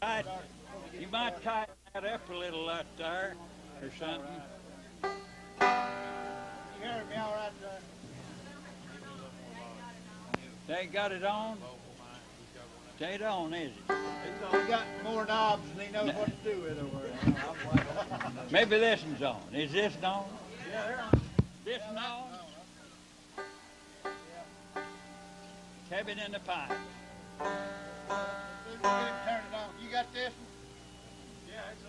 You might tighten that up a little out there or something. You heard me all right, sir? They got it on? It ain't on, is it? He got more knobs than he knows what to do with it. Maybe this one's on. Is this on? Yeah, they're on. This one on? Have it in the pipe. Turn it on. You got this one? Yeah, it's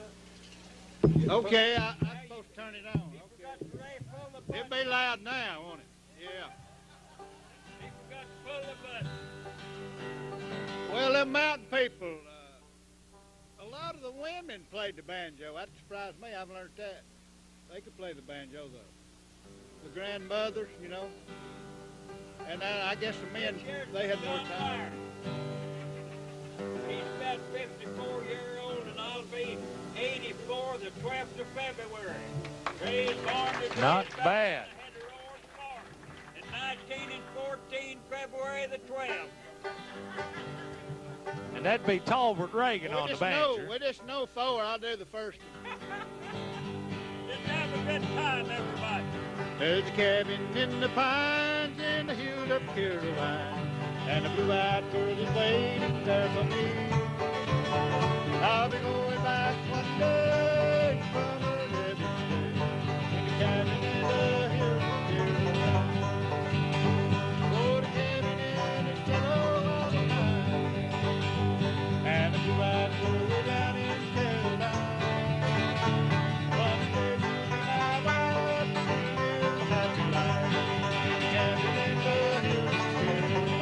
up. Okay, I'm supposed to turn it on. Okay. It'll be loud now, won't it? Yeah. Well, them mountain people, a lot of the women played the banjo. That surprised me. I've learned that. They could play the banjo, though. The grandmothers, you know. And I guess the men, they had more time. He's about 54-year-old, and I'll be 84 the 12th of February. Not bad. In 19 and 14, February the 12th. And that'd be Tolbert Reagan on the banjo. We just know four. I'll do the first one. Just have a good time, everybody. There's a cabin in the pines in the hills of Carolina, and a blue-eyed girl is waiting there for me. I'll be going back one day from her every day in the cabin in the hills of Carolina. Oh, the cabin in the shadow of the pine, and a blue-eyed girl down in Carolina. One day you'll be my wife, and we'll live a happy life in the cabin in the hills of Carolina.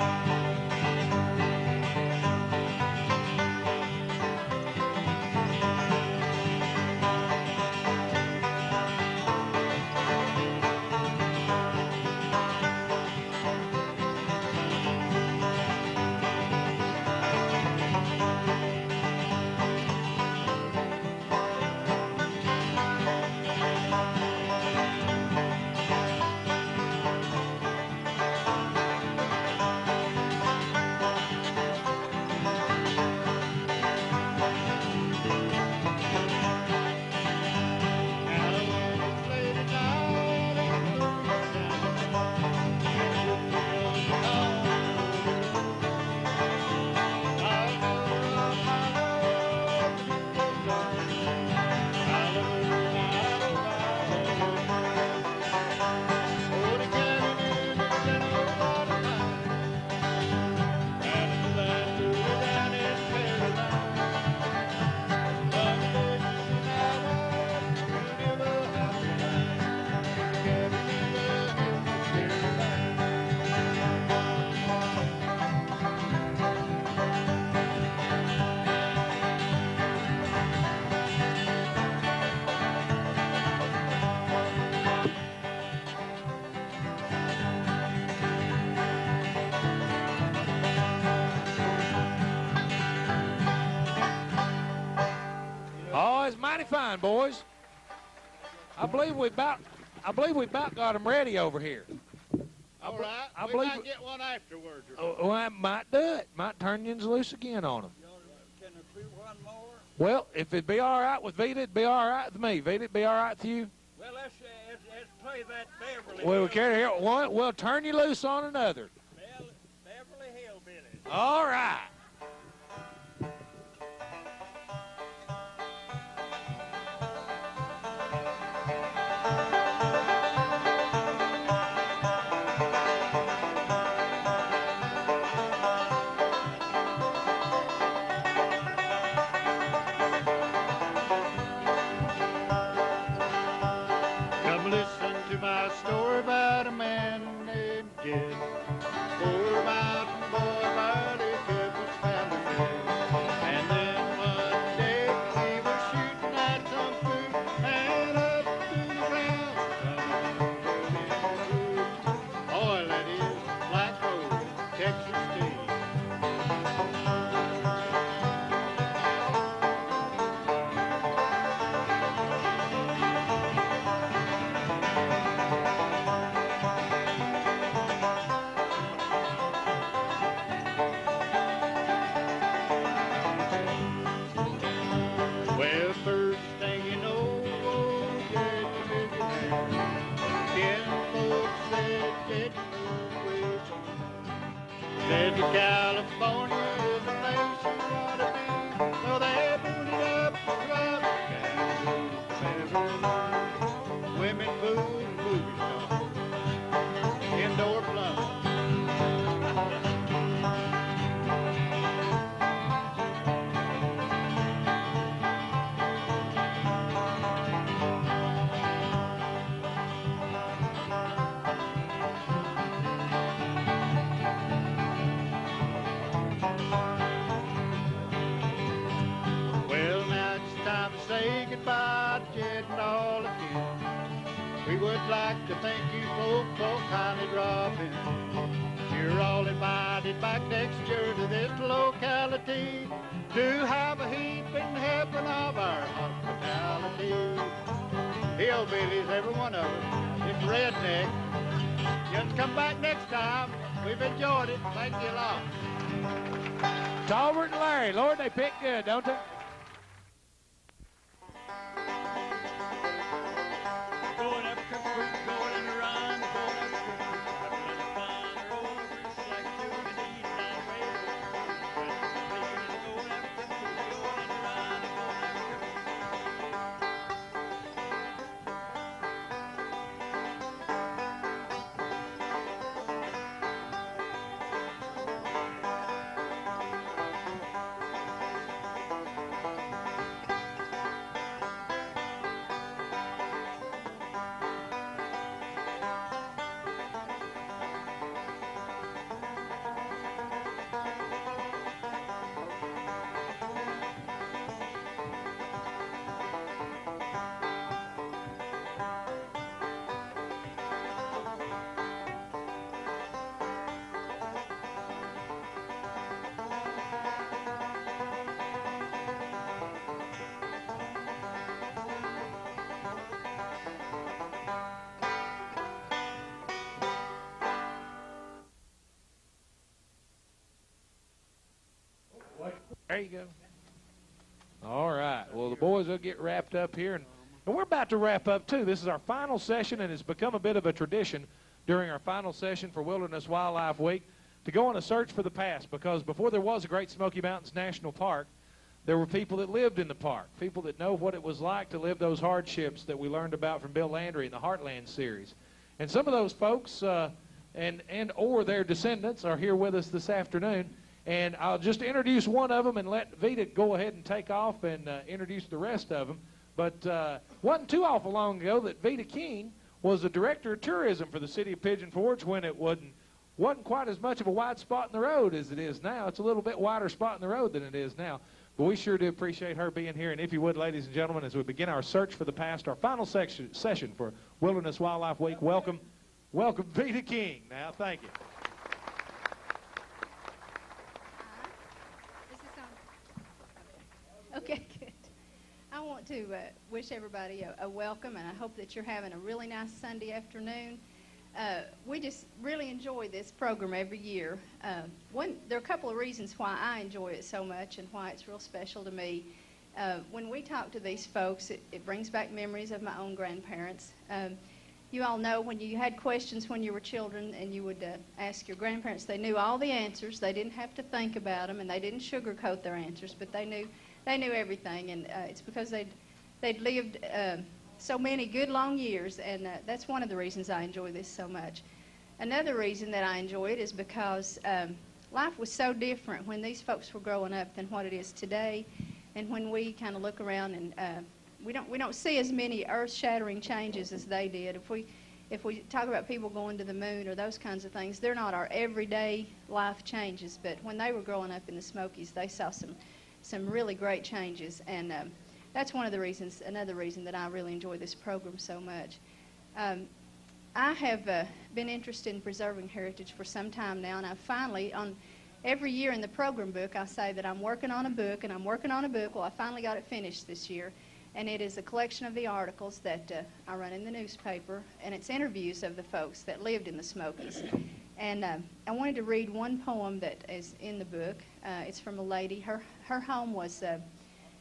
Mighty fine, boys. I believe we about got them ready over here. All right. We might get one afterwards. Oh, I might do it. Might turn you loose again on them. Can I do one more? Well, if it'd be all right with Veta, it'd be all right with me. Veta, it'd be all right with you. Well, let's play that Beverly. Well, we carry here one. We'll turn you loose on another. Beverly Hillbillies. All right. California is the place you ought to be. So they booted up the club, women, food, and movie stars, indoor plumbing. Say goodbye to Jed and all the kids. We would like to thank you folk for kindly dropping. You're all invited back next year to this locality to have a heaping helping of our hospitality. Hillbillies, every one of us, it's redneck. Just come back next time. We've enjoyed it. Thank you a lot. Tolbert and Larry, Lord, they pick good, don't they? Going up Cook Creek, going around, going up Cook Creek, up to the fine road, it's like doing it east down there. Going up Cook Creek, going around, going up Cook Creek. There you go. All right. Well, the boys will get wrapped up here, and we're about to wrap up, too. This is our final session, and it's become a bit of a tradition during our final session for Wilderness Wildlife Week to go on a search for the past, because before there was a Great Smoky Mountains National Park, there were people that lived in the park, people that know what it was like to live those hardships that we learned about from Bill Landry in the Heartland series. And some of those folks and or their descendants are here with us this afternoon. And I'll just introduce one of them and let Veta go ahead and take off and introduce the rest of them. But wasn't too awful long ago that Veta King was the director of tourism for the city of Pigeon Forge when it wasn't quite as much of a wide spot in the road as it is now. It's a little bit wider spot in the road than it is now. But we sure do appreciate her being here. And if you would, ladies and gentlemen, as we begin our search for the past, our final session for Wilderness Wildlife Week, welcome Veta King. Now, thank you. Okay, good. I want to wish everybody a welcome, and I hope that you're having a really nice Sunday afternoon. We just really enjoy this program every year. There are a couple of reasons why I enjoy it so much and why it's real special to me. When we talk to these folks, it brings back memories of my own grandparents. You all know when you had questions when you were children and you would ask your grandparents, they knew all the answers. They didn't have to think about them, and they didn't sugarcoat their answers, but they knew everything, and it's because they'd lived so many good long years, and that's one of the reasons I enjoy this so much. Another reason that I enjoy it is because life was so different when these folks were growing up than what it is today, and when we kind of look around and we don't see as many earth-shattering changes as they did. If we talk about people going to the moon or those kinds of things, they're not our everyday life changes, but when they were growing up in the Smokies, they saw some really great changes, and that's another reason that I really enjoy this program so much. I have been interested in preserving heritage for some time now, and I finally, every year in the program book, I say that I'm working on a book, and I'm working on a book. Well, I finally got it finished this year, and it is a collection of the articles that I run in the newspaper, and it's interviews of the folks that lived in the Smokies. And I wanted to read one poem that is in the book. It's from a lady. Her home was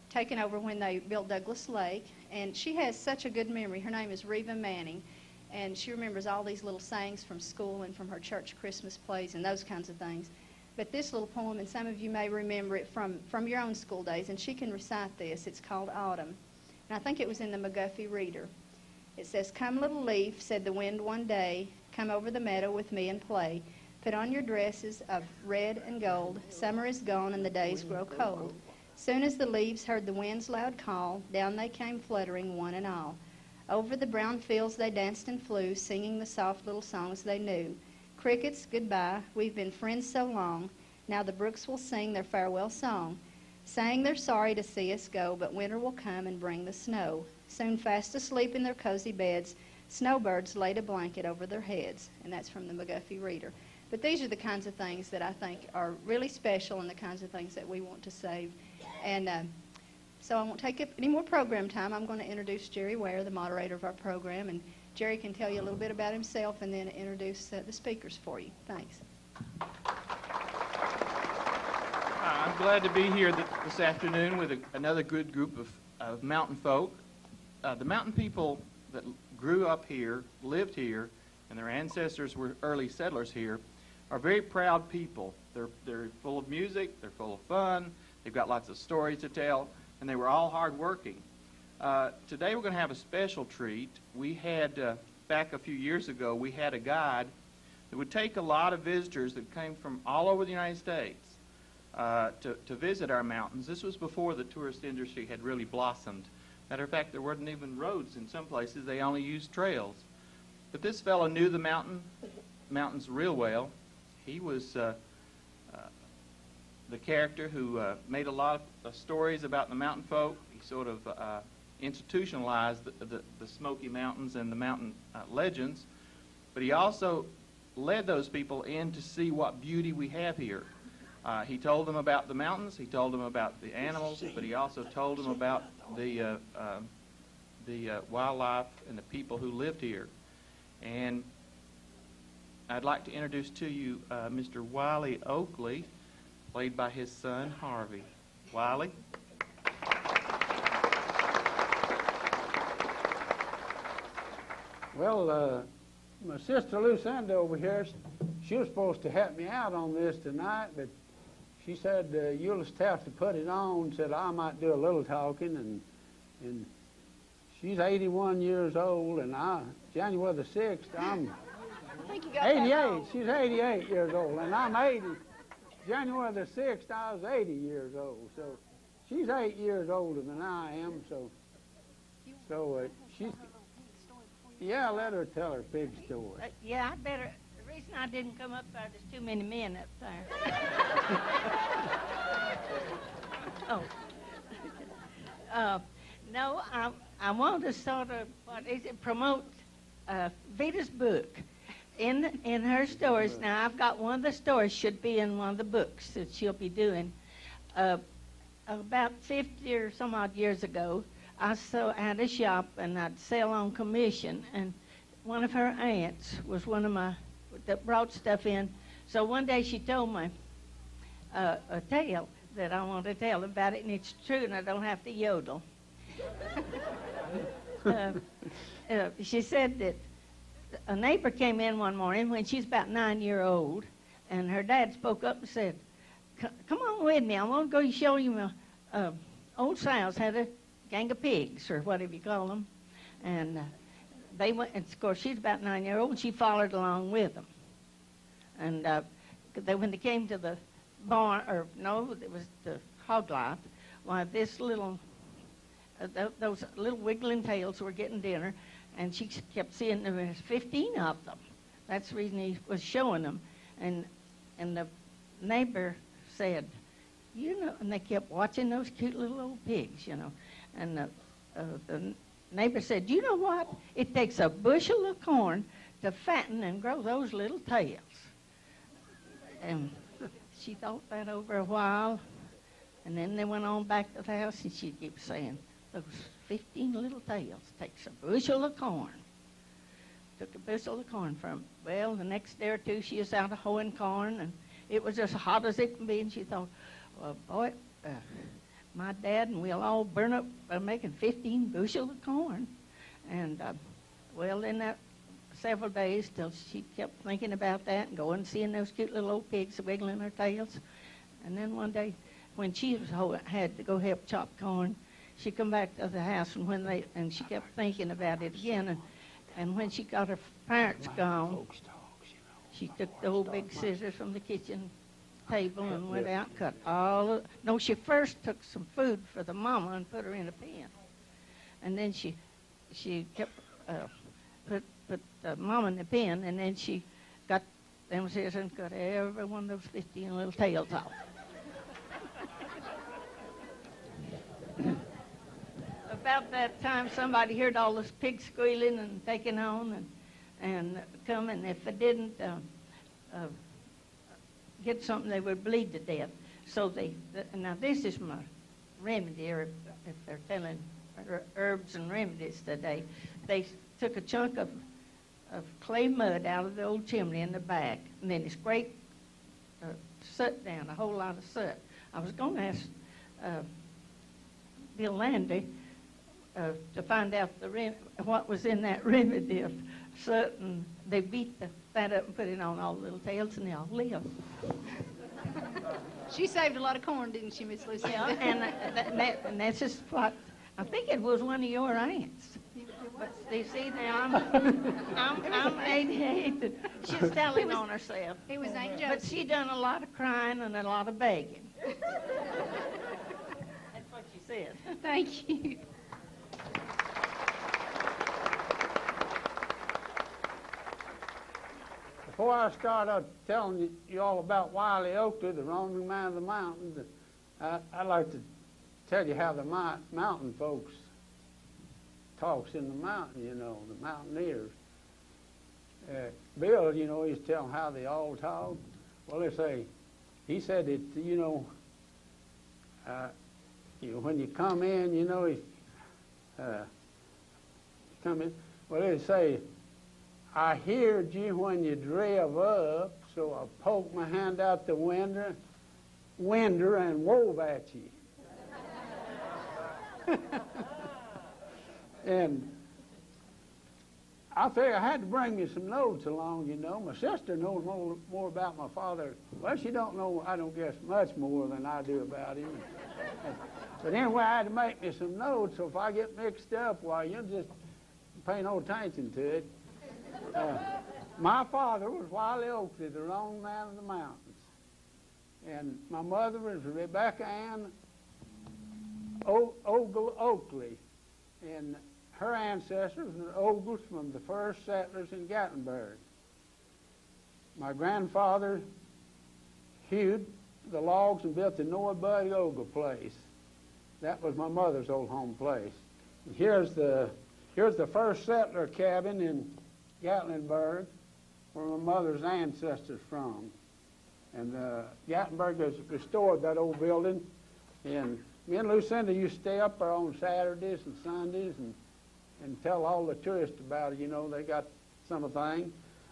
taken over when they built Douglas Lake, and she has such a good memory. Her name is Reva Manning, and she remembers all these little sayings from school and from her church Christmas plays and those kinds of things. But this little poem, and some of you may remember it from your own school days, and she can recite this. It's called Autumn. And I think it was in the McGuffey Reader. It says, "Come, little leaf," said the wind one day, "come over the meadow with me and play. Put on your dresses of red and gold. Summer is gone and the days grow cold." Soon as the leaves heard the wind's loud call, down they came fluttering, one and all. Over the brown fields they danced and flew, singing the soft little songs they knew. "Crickets, goodbye, we've been friends so long. Now the brooks will sing their farewell song, saying they're sorry to see us go, but winter will come and bring the snow. Soon fast asleep in their cozy beds, snowbirds laid a blanket over their heads." And that's from the McGuffey Reader. But these are the kinds of things that I think are really special and the kinds of things that we want to save. And so I won't take up any more program time. I'm going to introduce Jerry Ware, the moderator of our program, and Jerry can tell you a little bit about himself and then introduce the speakers for you. Thanks. I'm glad to be here this afternoon with another good group of mountain folk. The mountain people that grew up here, lived here, and their ancestors were early settlers here, are very proud people. They're full of music, they're full of fun, they've got lots of stories to tell, and they were all hardworking. Today we're going to have a special treat. We had, back a few years ago, we had a guide that would take a lot of visitors that came from all over the United States to visit our mountains. This was before the tourist industry had really blossomed. Matter of fact, there weren't even roads in some places. They only used trails. But this fellow knew the mountains real well. He was the character who made a lot of stories about the mountain folk. He sort of institutionalized the Smoky Mountains and the mountain legends. But he also led those people in to see what beauty we have here. He told them about the mountains, he told them about the animals, but he also told them about the wildlife and the people who lived here. And I'd like to introduce to you Mr. Wiley Oakley, played by his son, Harvey. Wiley? Well, my sister Lucinda over here, she was supposed to help me out on this tonight, but she said, "You'll just have to put it on," said I might do a little talking, and she's 81 years old, and January the 6th, I'm I think you got that 88. wrong. She's 88 years old, and I'm 80. January the 6th, I was 80 years old, so she's 8 years older than I am, so she's, yeah, let her tell her pig story. Yeah, I better. The reason I didn't come up there, there's too many men up there. No, I want to sort of, promote Veta's book in her stories. Now, I've got one of the stories should be in one of the books that she'll be doing. About 50 or some odd years ago, I had a shop and I'd sell on commission, and one of her aunts was one of my that brought stuff in. So one day she told me a tale that I want to tell about it, and it's true, and I don't have to yodel. She said that a neighbor came in one morning when she's about 9 years old, and her dad spoke up and said, "Come on with me. I want to go show you my old Sal's had a gang of pigs," or whatever you call them. And they went, and of course, she's about 9 years old, and she followed along with them. And when they came to the barn, or no, it was the hog life, why, this little, those little wiggling tails were getting dinner, and she kept seeing there was 15 of them. That's the reason he was showing them. And the neighbor said, "You know," and they kept watching those cute little old pigs, you know. And the neighbor said, "You know what? It takes a bushel of corn to fatten and grow those little tails." And she thought that over a while, and then they went on back to the house, and she kept saying, "Those 15 little tails takes a bushel of corn." Took a bushel of corn from them. Well, the next day or two, she was out hoeing corn, and it was as hot as it can be, and she thought, "Well, boy, my dad and we'll all burn up making 15 bushel of corn." And, well, then several days till she kept thinking about that and going and seeing those cute little old pigs wiggling their tails. And then one day, when she had to go help chop corn, she come back to the house, and she kept thinking about it again. And when she got her parents gone, she took the old big scissors from the kitchen table and went out and cut all of... No, she first took some food for the mama and put her in a pen. And then she kept put the mama in the pen, and then she got them scissors and cut every one of those 15 little tails off. About that time, somebody heard all this pig squealing and taking on and come, and if they didn't get something, they would bleed to death. So now this is my remedy, or if they're telling herbs and remedies today. They took a chunk of clay mud out of the old chimney in the back, and then they scraped soot down, a whole lot of soot. I was going to ask Bill Landy to find out what was in that remedy of soot, and they beat that up and put it on all the little tails, and they all lived. She saved a lot of corn, didn't she, Miss Lucinda? Yeah, and that's just what, I think it was one of your aunts. But you see now, I'm 88. She's telling on herself. It was Aunt Josie. But she done a lot of crying and a lot of begging. That's what she said. Thank you. Before I start out telling you all about Wiley Oakley, the roaming man of the mountains, I'd like to tell you how the mountain folks talks in the mountain, you know, the mountaineers. Bill, you know, he's telling how they all talk. Well, he said that, you know, when you come in, you know, come in, well, they say, I heard you when you drove up, so I poked my hand out the window and wove at you. And I figured I had to bring me some notes along, you know. My sister knows more about my father. Well, she don't know, I don't guess, much more than I do about him. But anyway, I had to make me some notes, so if I get mixed up, well, you'll just pay no attention to it. My father was Wiley Oakley, the wrong man of the mountains. And my mother was Rebecca Ann Ogle Oakley. And her ancestors were Ogles from the first settlers in Gatlinburg. My grandfather hewed the logs and built the Noah Buddy Ogle place. That was my mother's old home place. And here's the first settler cabin in Gatlinburg, where my mother's ancestors from. And Gatlinburg has restored that old building. And me and Lucinda used to stay up there on Saturdays and Sundays and tell all the tourists about it. You know, they got some of the thing.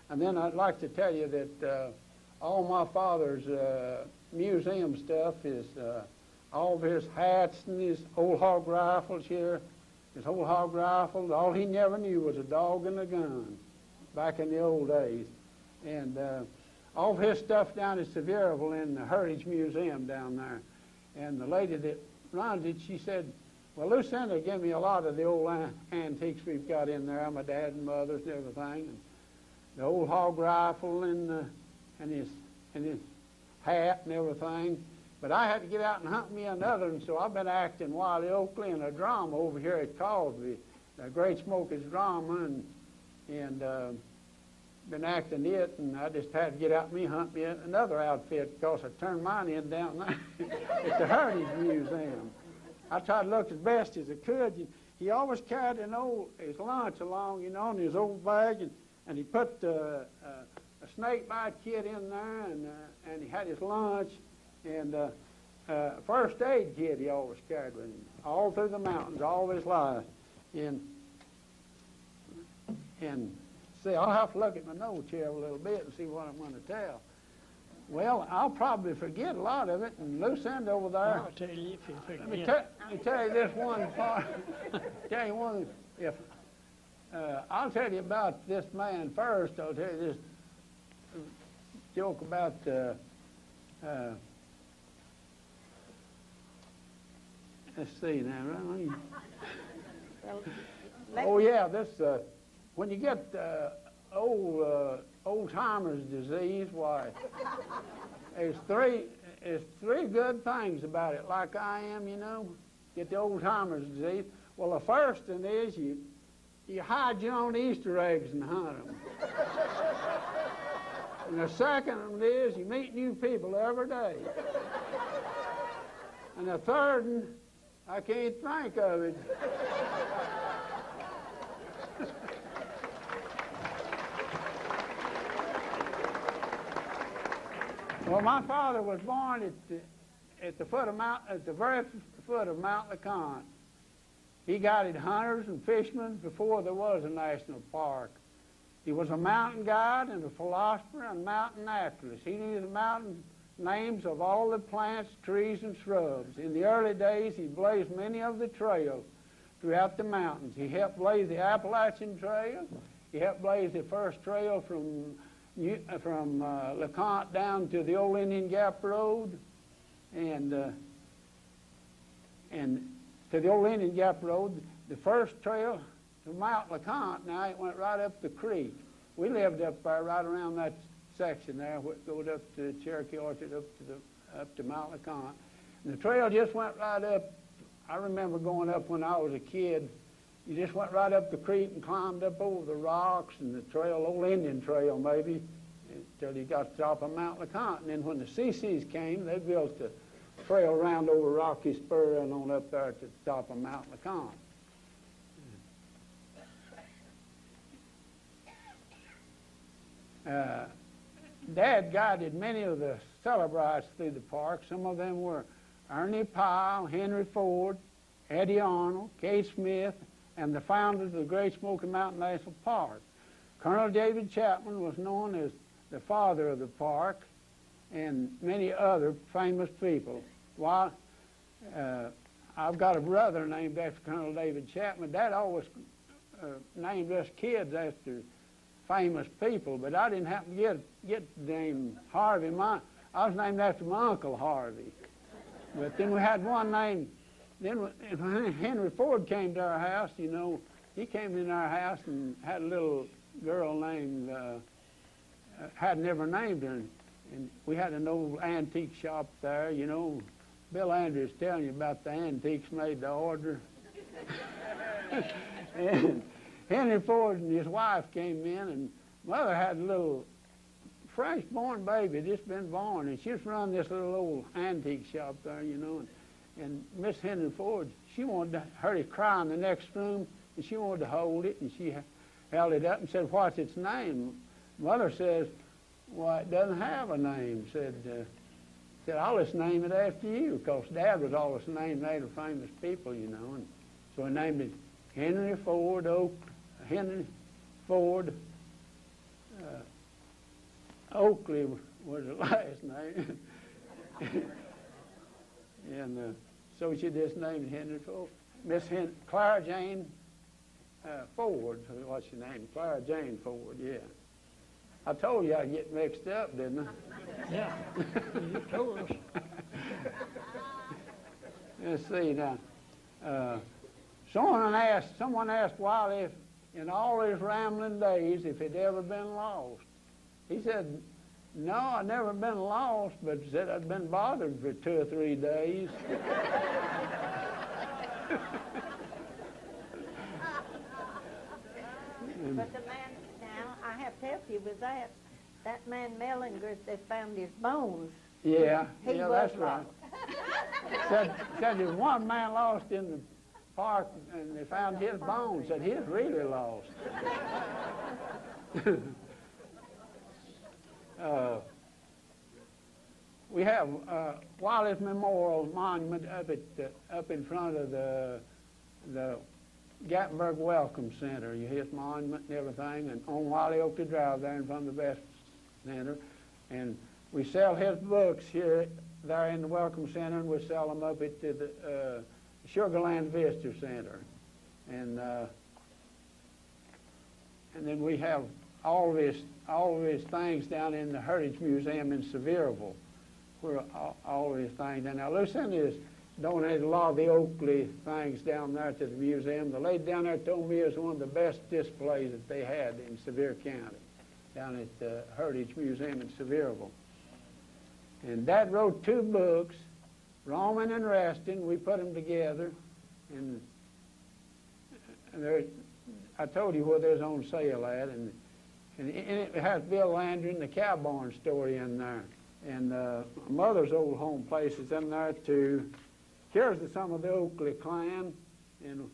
And then I'd like to tell you that all my father's museum stuff is all of his hats and his old hog rifles here. His old hog rifle, all he never knew was a dog and a gun back in the old days. And all of his stuff down at Sevierville in the Heritage Museum down there. And the lady that runs it, she said, well, Lucinda gave me a lot of the old antiques we've got in there, my dad and mother's and everything. And the old hog rifle and his hat and everything. But I had to get out and hunt me another, and so I've been acting Wiley Oakley in a drama over here at Cosby, the Great Smoker's drama, and been acting it, and I just had to get out and hunt me another outfit because I turned mine in down there at the Heritage Museum. I tried to look as best as I could. He always carried his lunch along, you know, in his old bag, and he put a snake bite kit in there, and he had his lunch, and first aid kit he always carried with him, all through the mountains, all his life. And see, I'll have to look at my notes here a little bit and see what I'm going to tell. Well, I'll probably forget a lot of it, and Lucinda over there. I'll tell you if you forget. Let me tell you this one part. Tell you one, if I'll tell you about this man first. I'll tell you this joke about let's see now. Oh yeah, this when you get old-timers disease, why? There's three good things about it. Like I am, you know, get the old-timers disease. Well, the first one is you hide your own Easter eggs and hunt them. And the second one is you meet new people every day. And the third one, I can't think of it. Well, my father was born at the very foot of Mount LeConte. He guided hunters and fishermen before there was a national park. He was a mountain guide and a philosopher and mountain naturalist. He knew the mountain names of all the plants, trees, and shrubs. In the early days, he blazed many of the trails throughout the mountains. He helped blaze the Appalachian Trail. He helped blaze the first trail from LeConte down to the old Indian Gap Road, and to the old Indian Gap Road. The first trail to Mount LeConte, now it went right up the creek. We lived up there right around that section there, which goes up to Cherokee Orchard, up to Mount LeConte. And the trail just went right up. I remember going up when I was a kid. You just went right up the creek and climbed up over the rocks and the trail, old Indian Trail maybe, until you got to the top of Mount LeConte. And then when the CCs came, they built a trail around over Rocky Spur and on up there to the top of Mount LeConte. Dad guided many of the celebrites through the park. Some of them were Ernie Pyle, Henry Ford, Eddie Arnold, Kate Smith, and the founders of the Great Smoky Mountain National Park. Colonel David Chapman was known as the father of the park, and many other famous people. While I've got a brother named after Colonel David Chapman. Dad always named us kids after famous people, but I didn't happen to get the name Harvey. I was named after my Uncle Harvey. But then we had one named, then when Henry Ford came to our house, you know, he came in our house and had a little girl named, had never named her. And we had an old antique shop there, you know. Bill Andrews telling you about the antiques made to order. And Henry Ford and his wife came in, and Mother had a little fresh-born baby, just been born, and she was running this little old antique shop there, you know. And Miss Henry Ford, she wanted to heard it cry in the next room, and she wanted to hold it, and she held it up and said, "What's its name?" Mother says, "Well, it doesn't have a name." Said, "I'll just name it after you," because Dad was always named after famous people, you know. And so he named it Henry Ford Oakley was the last name. And so she just named Henry Ford. Miss Clara Jane Ford, what's your name? Clara Jane Ford, yeah. I told you I'd get mixed up, didn't I? Yeah, you told us. Let's see now. Someone asked Wiley if, in all his rambling days, if he'd ever been lost. He said, "No, I'd never been lost, but said I'd been bothered for 2 or 3 days." But the man, now, I have to help you with that. That man Mellinger, they found his bones. Yeah, He yeah, was that's right. lost. Said there's one man lost in the park, and they found his bones. Said he's really lost. We have Wiley's Memorial Monument up in front of the Gatlinburg Welcome Center. His monument and everything, and on Wiley Oakley Drive there in front of the Best Center. And we sell his books there in the Welcome Center, and we sell them up at the Sugarland Visitor Center. And And then we have all of his things down in the Heritage Museum in Sevierville, where all of his things. And now Lucinda has donated a lot of the Oakley things down there to the museum. The lady down there told me it was one of the best displays that they had in Sevier County, down at the Heritage Museum in Sevierville. And Dad wrote 2 books, Roaming and Resting. We put them together, and I told you where there's on sale at, and it has Bill Landry and the Cowborn story in there. And Mother's old home place is in there too. Here's some of the Oakley clan, and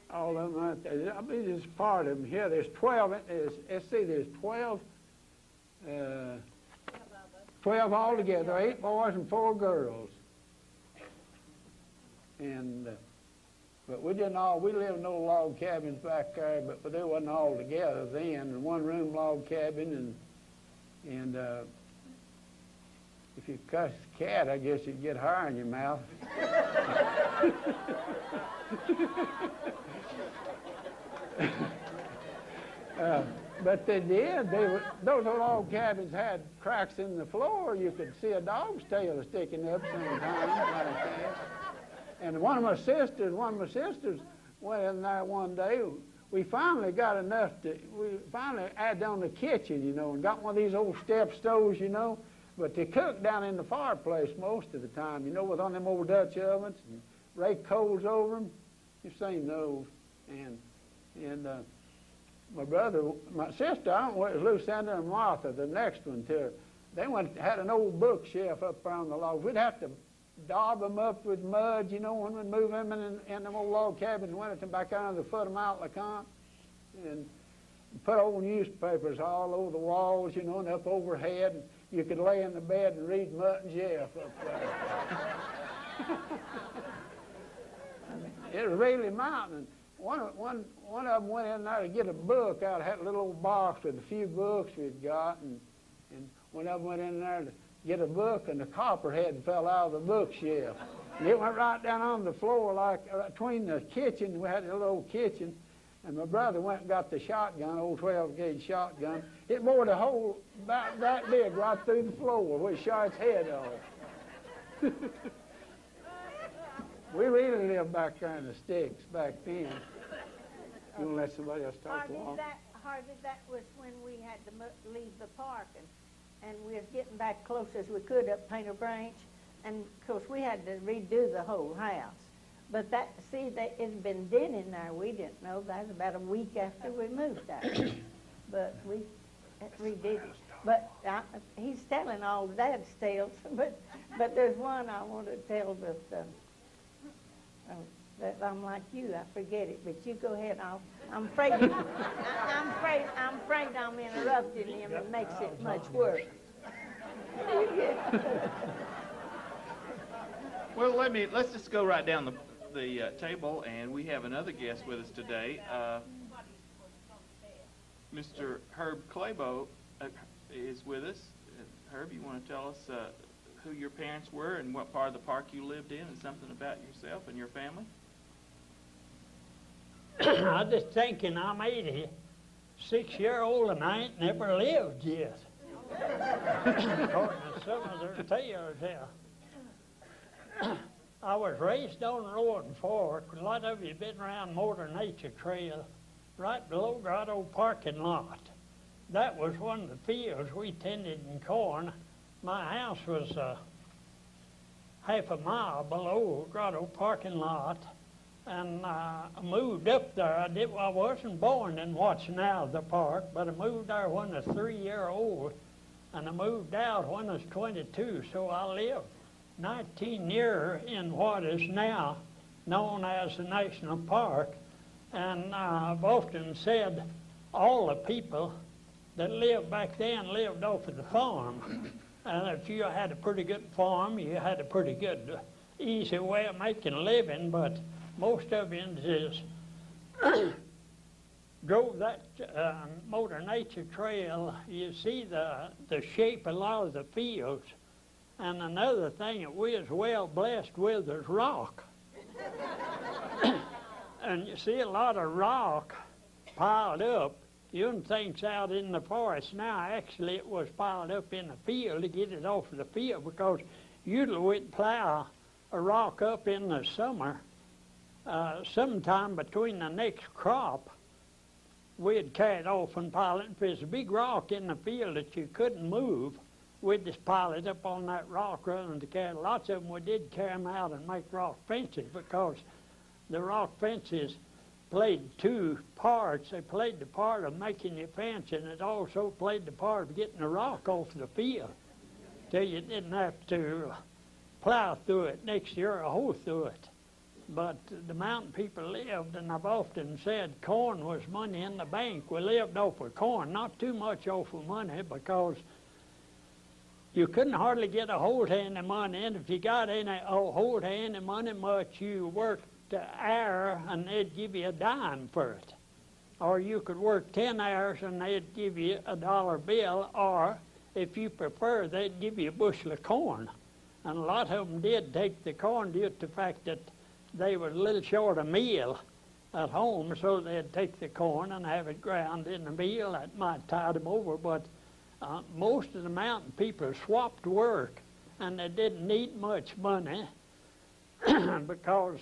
all of them right there. I mean, there's part of them here. There's 12. Let's see, there's 12. 12 altogether, 8 boys and 4 girls. And but we lived in old log cabins back there, but they wasn't all together then. And 1-room log cabin, and if you cuss a cat, I guess you'd get hair in your mouth. But they did. Those log cabins had cracks in the floor. You could see a dog's tail sticking up sometimes like that. And one of my sisters went in there one day. We finally got enough we finally added on the kitchen, you know, and got one of these old step stoves, you know. But they cooked down in the fireplace most of the time, you know, with one of them old Dutch ovens and rake coals over them. You've seen those. And my sister, I don't know, it was Lucinda and Martha, the next one to her. They had an old bookshelf up around the logs. We'd have to daub them up with mud, you know, when we'd move them in them old log cabins and went back under the foot of Mount LeConte, and put old newspapers all over the walls, you know, and up overhead. And you could lay in the bed and read Mutt and Jeff up there. It was really mountain. One of them went in there to get a book out. Had a little old box with a few books we'd got, and one of them went in there to get a book, and the copperhead fell out of the bookshelf. And it went right down on the floor, like between the kitchen. We had a little old kitchen, and my brother went and got the shotgun, old 12-gauge shotgun. It bored a hole about that big right through the floor. We shot its head off. We really lived back there in the sticks back then. You want to let somebody else talk along? Harvey, that was when we had to leave the park, and we was getting back close as we could up Painter Branch, and of course we had to redo the whole house. But it had been done in there. We didn't know. That was about a week after we moved out. But we redid it. But he's telling all Dad's tales. But there's one I want to tell that I'm like you. I forget it. But you go ahead. I'm afraid I'm interrupting him. It makes it much worse. Well, let's just go right down the table, and we have another guest with us today. Mr. Herb Clabo is with us. Herb, you want to tell us who your parents were and what part of the park you lived in, and something about yourself and your family? I'm just thinking I'm 86-year-old and I ain't never lived yet. According to some of their tales here. I was raised on Rowan Fork. A lot of you been around Motor Nature Trail, right below Grotto parking lot. That was one of the fields we tended in corn. My house was half a mile below Grotto parking lot, and I moved up there. I wasn't born in what's now the park, but I moved there when I was 3-year-old, and I moved out when I was 22, so I lived 19 years in what is now known as the National Park. And I've often said all the people that lived back then lived off of the farm. And if you had a pretty good farm, you had a pretty good, easy way of making a living, but most of you just drove that Motor Nature Trail. You see the shape of a lot of the fields. And another thing that we is well blessed with is rock. And you see a lot of rock piled up. You wouldn't think out in the forest now. Actually, it was piled up in the field to get it off of the field, because usually we'd plow a rock up in the summer, sometime between the next crop. We'd carry it off and pile it. If there's a big rock in the field that you couldn't move, we'd just pile it up on that rock rather than to carry. Lots of them, we did carry them out and make rock fences, because the rock fences played two parts. They played the part of making your fence, and it also played the part of getting the rock off the field, so you didn't have to plow through it next year or hoe through it. But the mountain people lived, and I've often said corn was money in the bank. We lived off of corn, not too much off of money, because you couldn't hardly get a hold of any money, and if you got any hold of any money much, you worked the hour and they'd give you a dime for it. Or you could work 10 hours and they'd give you a $1 bill, or if you prefer, they'd give you a bushel of corn. And a lot of them did take the corn due to the fact that they were a little short of meal at home, so they'd take the corn and have it ground in the meal. That might tide them over, but most of the mountain people swapped work, and they didn't need much money because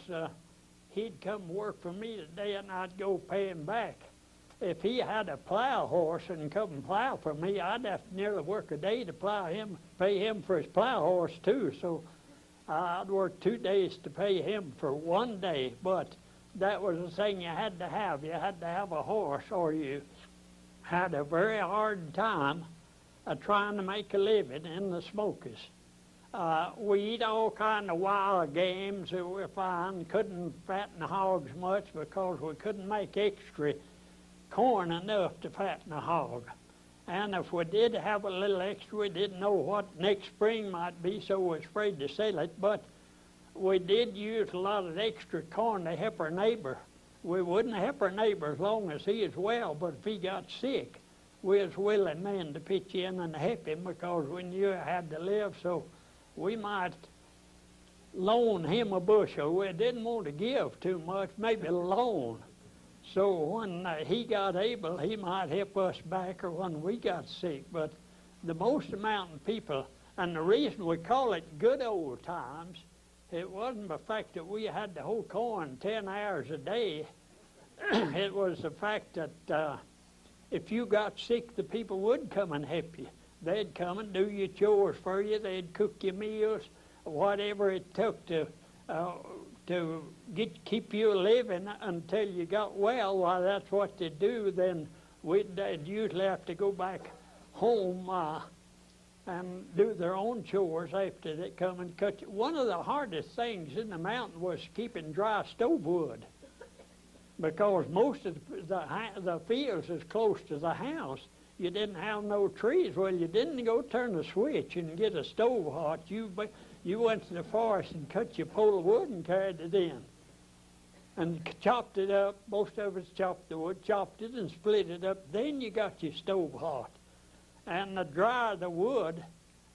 he'd come work for me today and I'd go pay him back. If he had a plow horse and come and plow for me, I'd have to nearly work a day to plow him, pay him for his plow horse too. So I'd work 2 days to pay him for 1 day, but that was the thing you had to have. You had to have a horse, or you had a very hard time trying to make a living in the Smokies. We eat all kind of wild games that we find. Couldn't fatten the hogs much because we couldn't make extra corn enough to fatten a hog. And if we did have a little extra, we didn't know what next spring might be, so we was afraid to sell it. But we did use a lot of extra corn to help our neighbor. We wouldn't help our neighbor as long as he is well, but if he got sick, we was willing men to pitch in and help him, because we knew he had to live. So we might loan him a bushel. We didn't want to give too much, maybe loan. So when he got able, he might help us back, or when we got sick. But the most of mountain people, and the reason we call it good old times, it wasn't the fact that we had to hoe corn 10 hours a day. It was the fact that if you got sick, the people would come and help you. They'd come and do your chores for you. They'd cook your meals, whatever it took to keep you living until you got well. Why, that's what they do. Then they'd usually have to go back home and do their own chores after they come and cut you. One of the hardest things in the mountain was keeping dry stove wood, because most of the fields is close to the house. You didn't have no trees. Well, you didn't go turn the switch and get a stove hot. You went to the forest and cut your pole of wood and carried it in and chopped it up. Most of us chopped the wood, chopped it and split it up. Then you got your stove hot. And to dry the wood,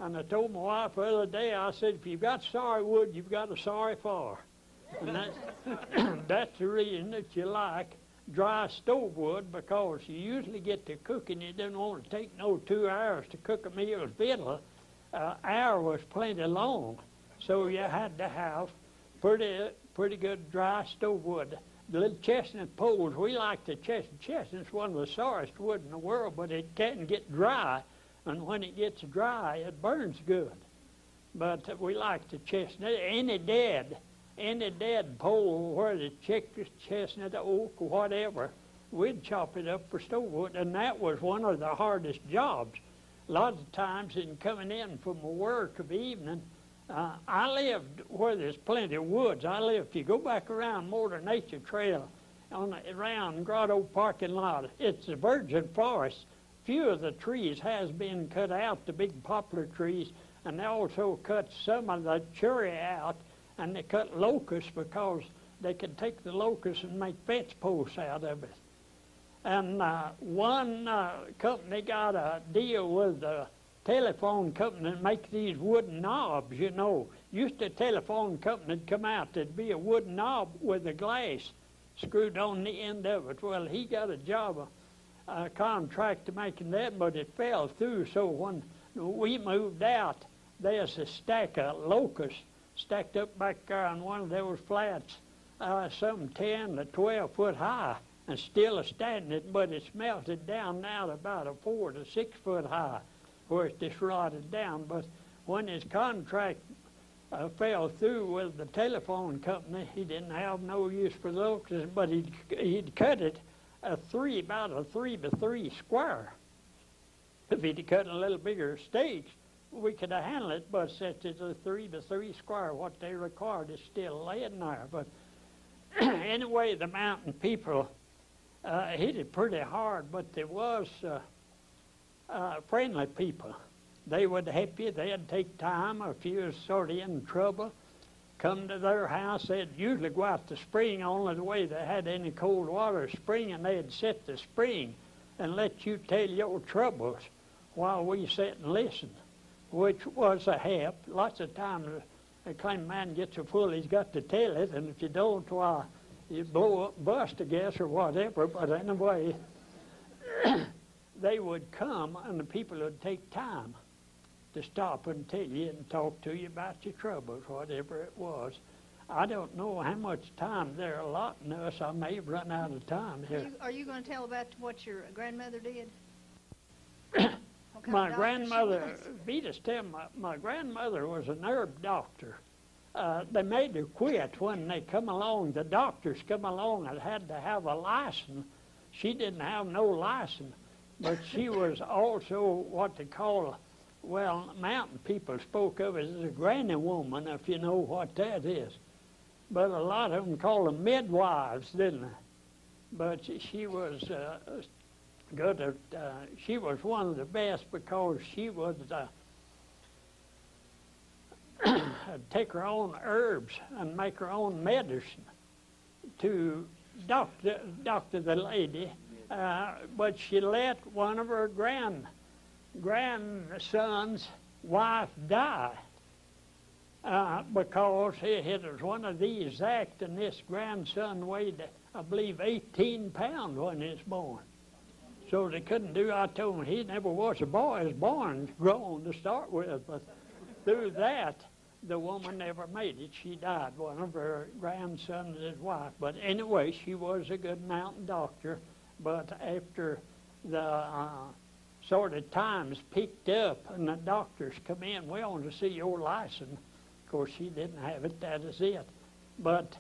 and I told my wife the other day, I said, if you've got sorry wood, you've got a sorry fire. And that's the reason that you like dry stove wood, because you usually get to cooking. You didn't want to take no 2 hours to cook a meal of victual. Hour was plenty long, so you had to have pretty good dry stove wood. The little chestnut poles, we like the chestnut. Chestnut's one of the sorriest wood in the world, but it can't get dry, and when it gets dry, it burns good. But we like the chestnut. Any dead pole, where the chestnut, oak, or whatever, we'd chop it up for stove wood, and that was one of the hardest jobs. A lot of times in coming in from work of the evening, I lived where there's plenty of woods. If you go back around Motor Nature Trail, around Grotto parking lot, it's a virgin forest. Few of the trees has been cut out, the big poplar trees, and they also cut some of the cherry out, and they cut locusts because they could take the locusts and make fence posts out of it. And one company got a deal with the telephone company and make these wooden knobs, you know. Used to, a telephone company would come out, there'd be a wooden knob with a glass screwed on the end of it. Well, he got a job, a contract to making that, but it fell through. So when we moved out, there's a stack of locusts stacked up back there on one of those flats, some 10 to 12 foot high, and still a standing, but it's melted down now to about a 4 to 6 foot high, where it's just rotted down. But when his contract fell through with the telephone company, he didn't have no use for the locusts, but he'd cut it about a 3 by 3 square. If he'd cut a little bigger stakes, we could have handled it, but since it's a 3 by 3 square, what they required is still laying there. But anyway, the mountain people hit it pretty hard, but there was friendly people. They would help you. They'd take time if you was sort of in trouble. Come to their house. They'd usually go out to spring, only the way they had any cold water spring, and they'd set the spring and let you tell your troubles while we sat and listened, which was a help. Lots of times a claim man gets so full he's got to tell it, and if you don't, why, you blow up, bust, I guess, or whatever. But anyway, they would come, and the people would take time to stop and tell you and talk to you about your troubles, whatever it was. I don't know how much time they're allotting us. I may have run out of time here. Are you going to tell about what your grandmother did? My grandmother, Vita's telling my grandmother was a nerve doctor. They made her quit when they come along. The doctors come along and had to have a license. She didn't have no license, but she was also what they call, well, mountain people spoke of it as a granny woman, if you know what that is. But a lot of them call them midwives, didn't they? But she was good at, she was one of the best because she was take her own herbs and make her own medicine to doctor the lady, but she let one of her grandson's wife die because it was one of these acts, and this grandson weighed, I believe, 18 pounds when he was born. So they couldn't do, I told him he never was a boy, he was born grown to start with, but through that, the woman never made it. She died, one of her grandsons and his wife. But anyway, she was a good mountain doctor, but after the sort of times picked up and the doctors come in, we want to see your license. Of course, she didn't have it, that is it. But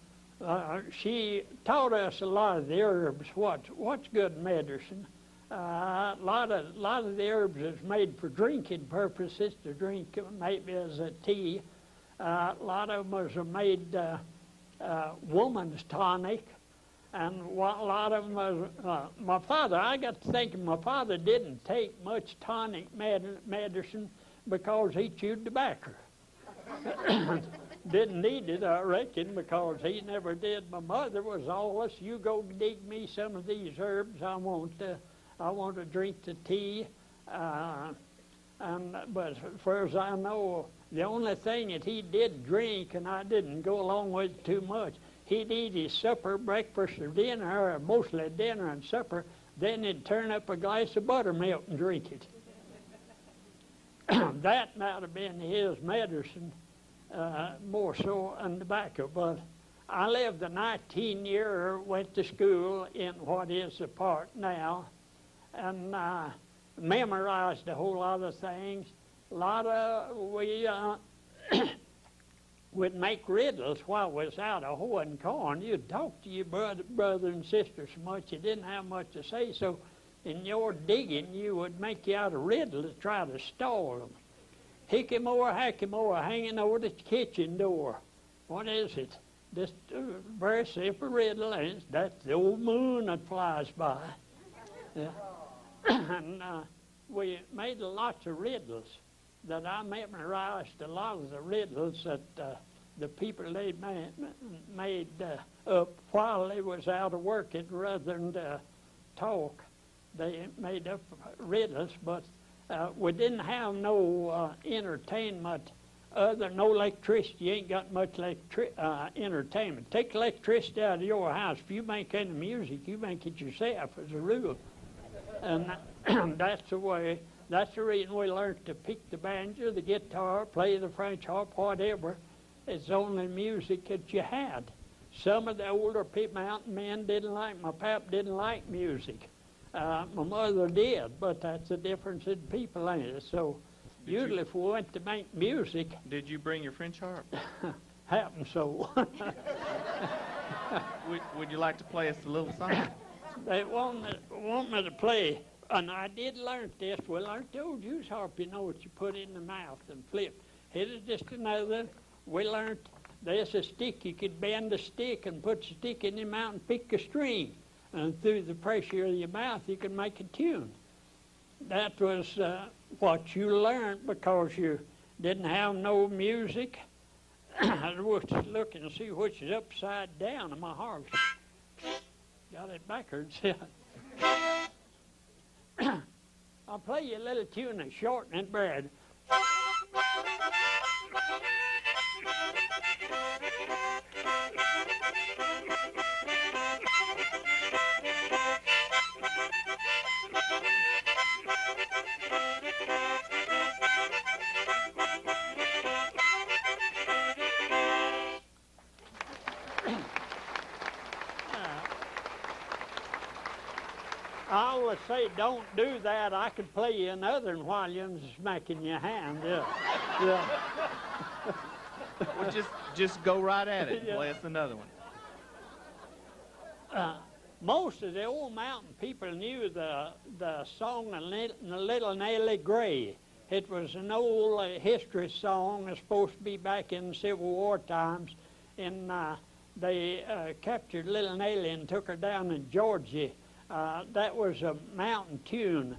she taught us a lot of the herbs, what's good medicine. A lot of the herbs is made for drinking purposes, to drink maybe as a tea. A lot of them are made woman's tonic, and a lot of them are, my father, I got to thinking, my father didn't take much tonic medicine because he chewed tobacco. Didn't need it, I reckon, because he never did. My mother was always, you go dig me some of these herbs, I want to drink the tea. But as far as I know, the only thing that he did drink, and I didn't go along with it too much, he'd eat his supper, breakfast, or dinner, or mostly dinner and supper, then he'd turn up a glass of buttermilk and drink it. That might have been his medicine, more so than tobacco. But I lived a 19-year, went to school in what is the park now, and memorized a whole lot of things. We would make riddles while we was out of hoeing corn. You'd talk to your brother and sister so much you didn't have much to say, so in your digging you would make you out a riddle to try to stall them. Hickey-more, hacky-more, hanging over the kitchen door. What is it? Just a very simple riddle, and that's the old moon that flies by. Yeah. And we made lots of riddles that I memorized. A lot of the riddles that the people they made up while they was out of working rather than talk. They made up riddles, but we didn't have no entertainment other than no electricity, you ain't got much entertainment. Take electricity out of your house. If you make any music, you make it yourself as a rule. And that's the way, that's the reason we learned to pick the banjo, the guitar, play the French harp, whatever. It's the only music that you had. Some of the older mountain men didn't like, my pap didn't like music. My mother did, but that's the difference in people, ain't it? So usually if we went to make music... Did you bring your French harp? Happened so. Would you like to play us a little song? They want me to play, and I did learn this. We learned the old use harp, you know, what you put in the mouth and flip. Here's just another. We learned there's a stick. You could bend the stick and put the stick in your mouth and pick a string. And through the pressure of your mouth, you can make a tune. That was what you learned because you didn't have no music. I was looking to see which is upside down in my harp. Got it backwards. I'll play you a little tune that's short and bread. I always say, don't do that. I could play you another one while you're smacking your hand. Yeah. Yeah. Well, just go right at it and play us another one. Most of the old mountain people knew the song Little Nellie Gray. It was an old history song. It's supposed to be back in the Civil War times. And they captured Little Nellie and took her down in Georgia. That was a mountain tune.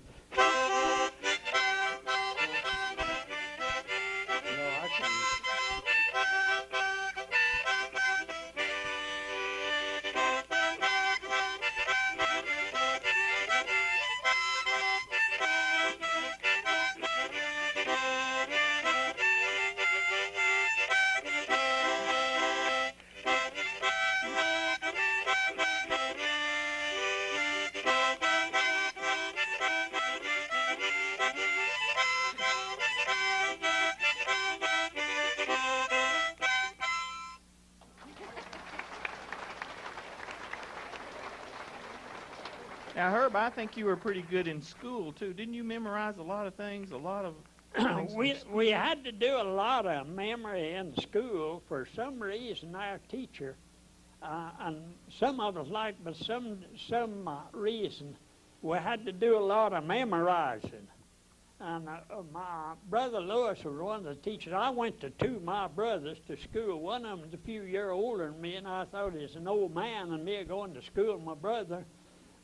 Now, Herb, I think you were pretty good in school, too. Didn't you memorize a lot of things, We had to do a lot of memory in school. For some reason, our teacher, and some of us liked, but some reason, we had to do a lot of memorizing. And my brother Lewis was one of the teachers. I went to two of my brothers to school. One of them was a few years older than me, and I thought he was an old man, and me going to school with my brother.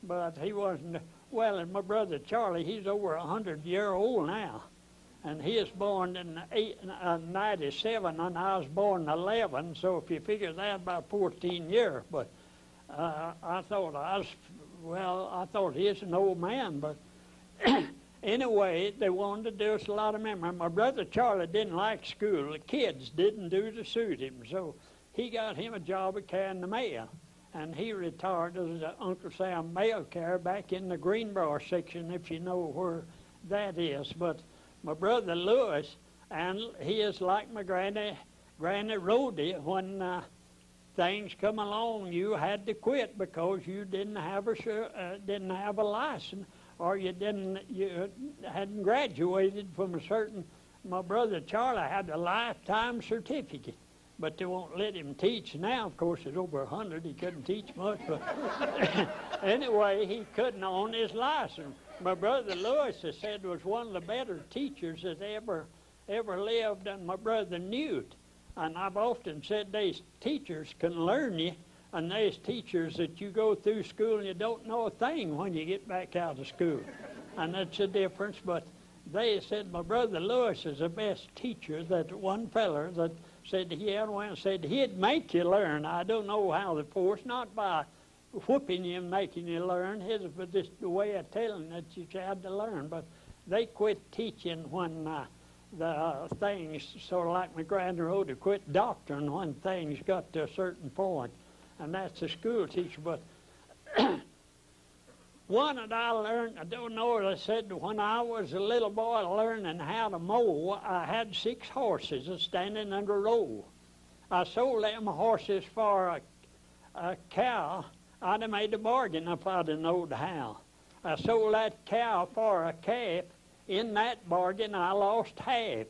But he wasn't. Well, and my brother Charlie, he's over 100-year-old now. And he was born in 97, and I was born in 11, so if you figure that, about 14 years. But I thought he was an old man, but anyway, they wanted to do us a lot of memory. My brother Charlie didn't like school. The kids didn't do to suit him, so he got him a job at carrying the mail. And he retired as Uncle Sam mail carrier back in the Greenbrier section, if you know where that is. But my brother Lewis, and he is like my Granny Rhodey. When things come along, you had to quit because you didn't have a license, or you hadn't graduated from a certain. My brother Charlie had a lifetime certificate, but they won't let him teach now. Of course, he's over 100. He couldn't teach much, but anyway, he couldn't own his license. My brother Lewis, has said, was one of the better teachers that ever lived, and my brother Newt. And I've often said these teachers can learn you, and there's teachers that you go through school and you don't know a thing when you get back out of school. And that's the difference. But they said my brother Lewis is the best teacher. That one feller that said he had one said he'd make you learn. I don't know how the force, not by whooping you and making you learn, his was just the way of telling that you had to learn. But they quit teaching when the things sort of like my grandmother to quit doctoring when things got to a certain point, and that's the school teacher. But one that I learned, I don't know what I said, when I was a little boy learning how to mow, I had 6 horses standing under a row. I sold them horses for a cow. I'd have made a bargain if I'd have known how. I sold that cow for a calf. In that bargain, I lost half.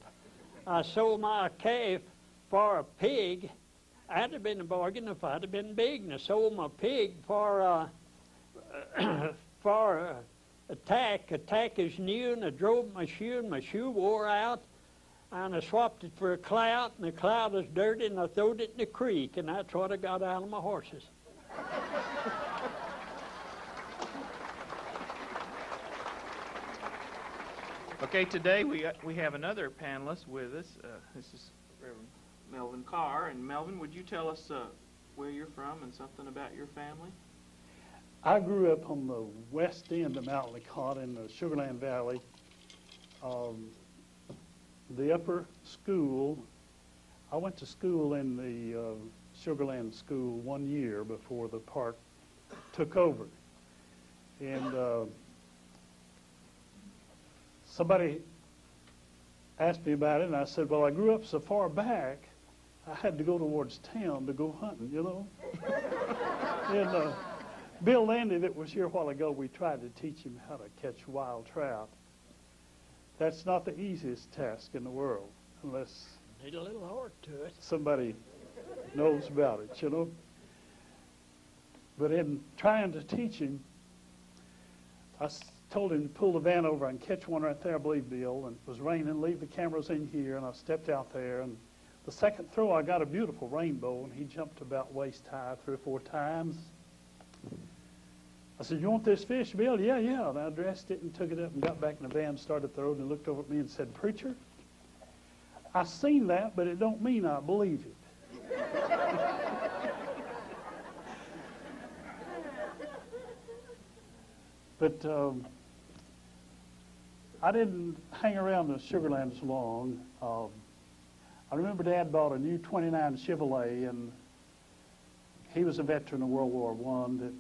I sold my calf for a pig. That'd have been a bargain if I'd have been big. And I sold my pig for for a tack. A tack is new, and I drove my shoe, and my shoe wore out. And I swapped it for a clout, and the clout was dirty, and I throwed it in the creek, and that's what I got out of my horses. Okay, today we have another panelist with us. This is Reverend Melvin Carr. And Melvin, would you tell us where you're from and something about your family? I grew up on the west end of Mount Licata in the Sugar Land Valley. The upper school, I went to school in the Sugar Land School 1 year before the park took over. And somebody asked me about it, and I said, well, I grew up so far back, I had to go towards town to go hunting, you know. And Bill Landy, that was here a while ago, we tried to teach him how to catch wild trout. That's not the easiest task in the world, unless Need a little heart to it. somebody knows about it, you know. But in trying to teach him, I told him to pull the van over and catch one right there, I believe, Bill, and it was raining, leave the cameras in here, and I stepped out there, and the second throw I got a beautiful rainbow, and he jumped about waist high 3 or 4 times. I said, you want this fish, Bill? Yeah, yeah. And I dressed it and took it up and got back in the van, started throwing, and looked over at me and said, preacher, I seen that, but it don't mean I believe it. But I didn't hang around the Sugar Lands long. I remember Dad bought a new 29 Chevrolet, and he was a veteran of World War I that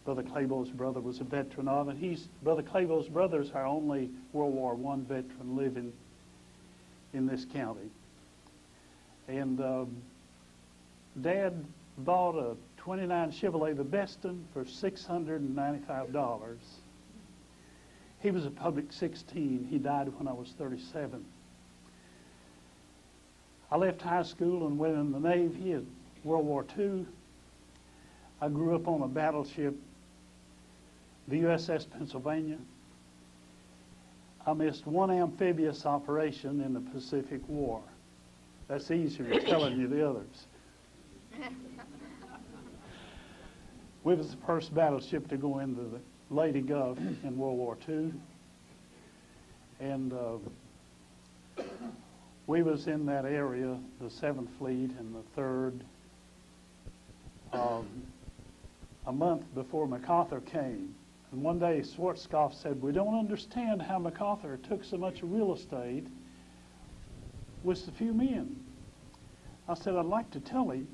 Brother Clabo's brother was a veteran of, and Brother Clabo's brother is our only World War I veteran living in this county. And Dad bought a 29 Chevrolet, the Beston, for $695. He was a public 16. He died when I was 37. I left high school and went in the Navy in World War II. I grew up on a battleship, the USS Pennsylvania. I missed one amphibious operation in the Pacific War. That's easier than telling you the others. We was the first battleship to go into the Lady Gulf in World War II. And we was in that area, the 7th Fleet and the 3rd, a month before MacArthur came. And one day Schwarzkopf said, we don't understand how MacArthur took so much real estate with so few men. I said, I'd like to tell him.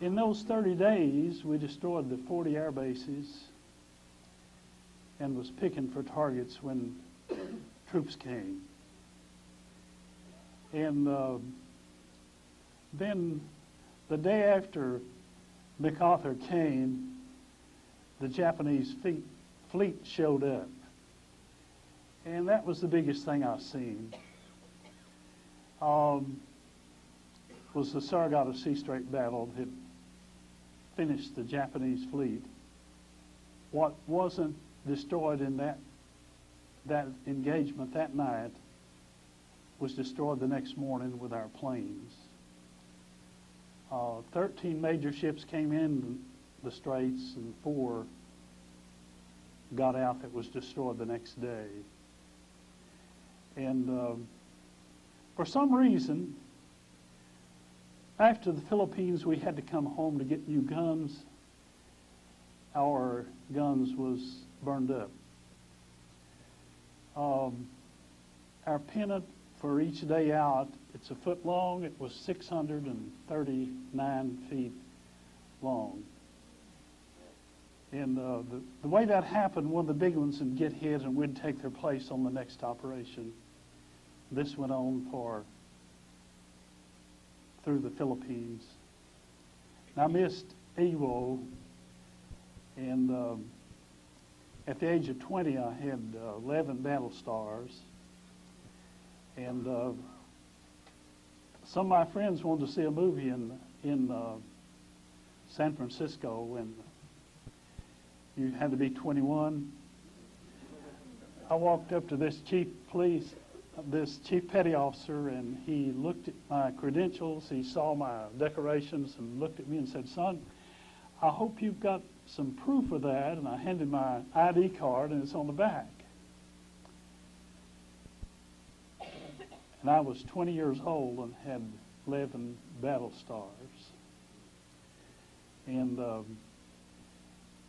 In those 30 days, we destroyed the 40 air bases and was picking for targets when troops came. And then the day after MacArthur came, the Japanese fleet showed up. And that was the biggest thing I've seen. Was the Saratoga Sea Strait battle that finished the Japanese fleet. What wasn't destroyed in that engagement that night was destroyed the next morning with our planes. 13 major ships came in the straits and 4 got out that was destroyed the next day. And for some reason, after the Philippines, we had to come home to get new guns. Our guns was burned up. Our pennant for each day out, it's a foot long. It was 639 feet long. And the way that happened, one of the big ones would get hit and we'd take their place on the next operation. This went on through the Philippines. And I missed Ewo, and at the age of 20, I had 11 battle stars. And some of my friends wanted to see a movie in San Francisco, and you had to be 21. I walked up to this chief petty officer, and he looked at my credentials. He saw my decorations and looked at me and said, "Son, I hope you've got some proof of that." And I handed my ID card, and it's on the back. And I was 20 years old and had 11 battle stars. And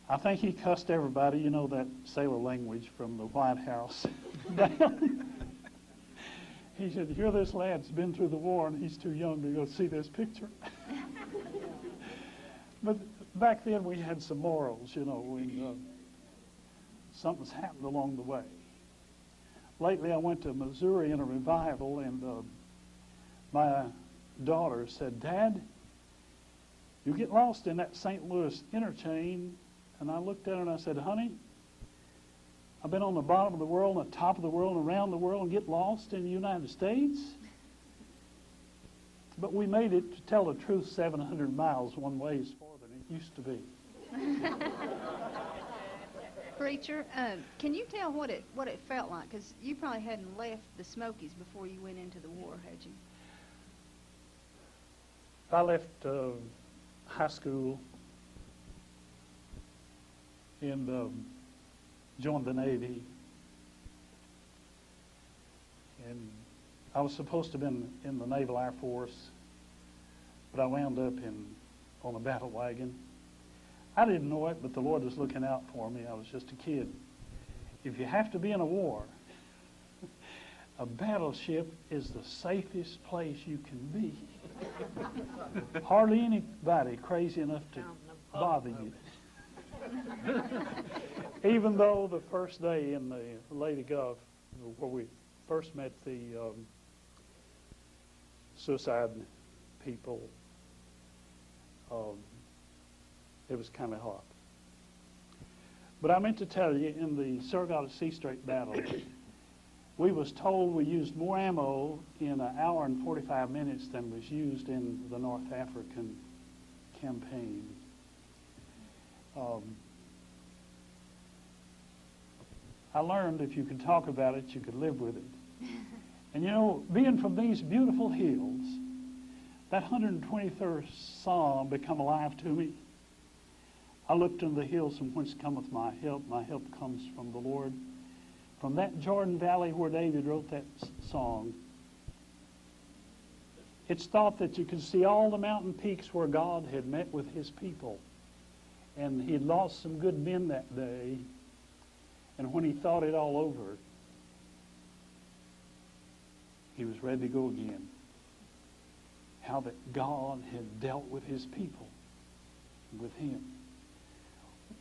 I think he cussed everybody, you know, that sailor language from the White House down. He said, "Here this lad's been through the war and he's too young to go see this picture." But back then we had some morals, you know, when something's happened along the way. Lately I went to Missouri in a revival, and my daughter said, "Dad, you get lost in that St. Louis interchange." And I looked at her and I said, "Honey, I've been on the bottom of the world, on the top of the world, and around the world, and get lost in the United States?" But we made it, to tell the truth, 700 miles one way is farther than it used to be. Preacher, can you tell what it felt like? Because you probably hadn't left the Smokies before you went into the war, had you? I left high school and joined the Navy. And I was supposed to have been in the Naval Air Force, but I wound up on a battle wagon. I didn't know it, but the Lord was looking out for me. I was just a kid. If you have to be in a war, a battleship is the safest place you can be. Hardly anybody crazy enough to bother you. Even though the first day in the Lady Gulf, where we first met the suicide people, it was kind of hot. But I meant to tell you, in the Surigata Sea Strait battle, we was told we used more ammo in an hour and 45 minutes than was used in the North African campaign. I learned if you could talk about it, you could live with it. And you know, being from these beautiful hills, that 123rd Psalm become alive to me. I looked into the hills from whence cometh my help. My help comes from the Lord. From that Jordan Valley where David wrote that song, it's thought that you could see all the mountain peaks where God had met with his people. And he had lost some good men that day. And when he thought it all over, he was ready to go again. How that God had dealt with his people, with him.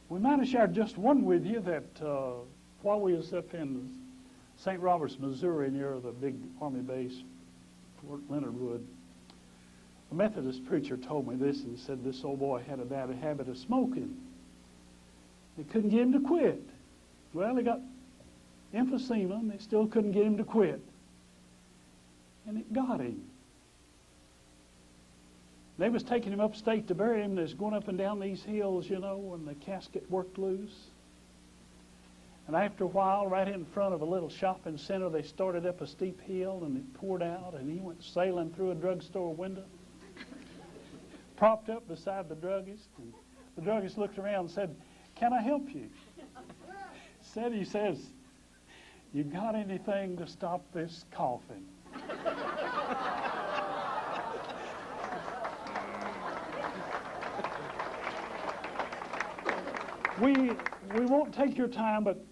We might have shared just one with you that while we was up in St. Roberts, Missouri, near the big Army base, Fort Leonard Wood, a Methodist preacher told me this and said this old boy had a bad habit of smoking. They couldn't get him to quit. Well, he got emphysema, and they still couldn't get him to quit. And it got him. They was taking him upstate to bury him. They was going up and down these hills, you know, when the casket worked loose. And after a while, right in front of a little shopping center, they started up a steep hill, and it poured out, and he went sailing through a drugstore window, propped up beside the druggist. And the druggist looked around and said, "Can I help you?" He says, "You got anything to stop this coughing?" We won't take your time, but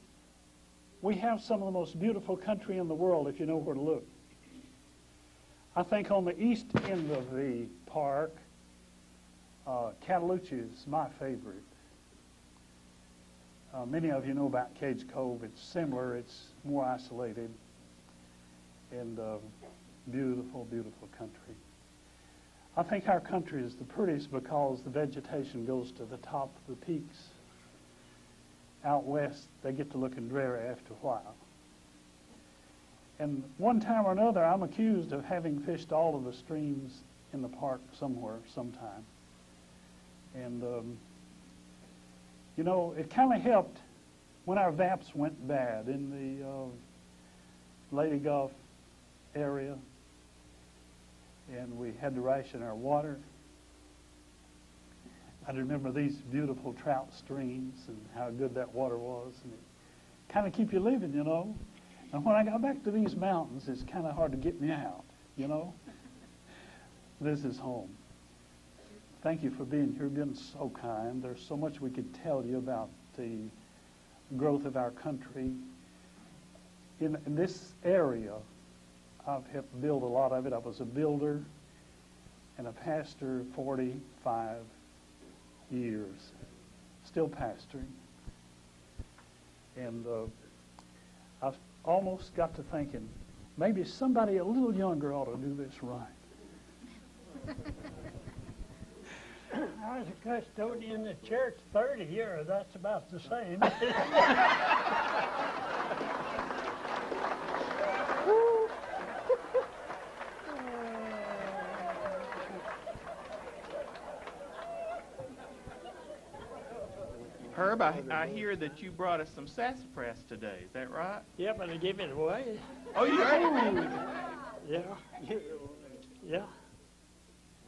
we have some of the most beautiful country in the world if you know where to look. I think on the east end of the park, Cataloosa is my favorite. Many of you know about Cage Cove. It's similar. It's more isolated and beautiful, beautiful country. I think our country is the prettiest because the vegetation goes to the top of the peaks. Out west, they get to looking dreary after a while. And one time or another, I'm accused of having fished all of the streams in the park somewhere, sometime. And, you know, it kind of helped when our VAPs went bad in the Lady Gulf area, and we had to ration our water. I remember these beautiful trout streams and how good that water was, and it kind of keep you living, you know. And when I got back to these mountains, it's kind of hard to get me out, you know. This is home. Thank you for being here, being so kind. There's so much we could tell you about the growth of our country. In this area, I've helped build a lot of it. I was a builder and a pastor 45 years, still pastoring. And I've almost got to thinking, maybe somebody a little younger ought to do this right. I was a custodian at church 30 years. That's about the same. Herb, I hear that you brought us some sassafras today. Is that right? Yeah, but I give it away. Oh, you did? Yeah. Yeah.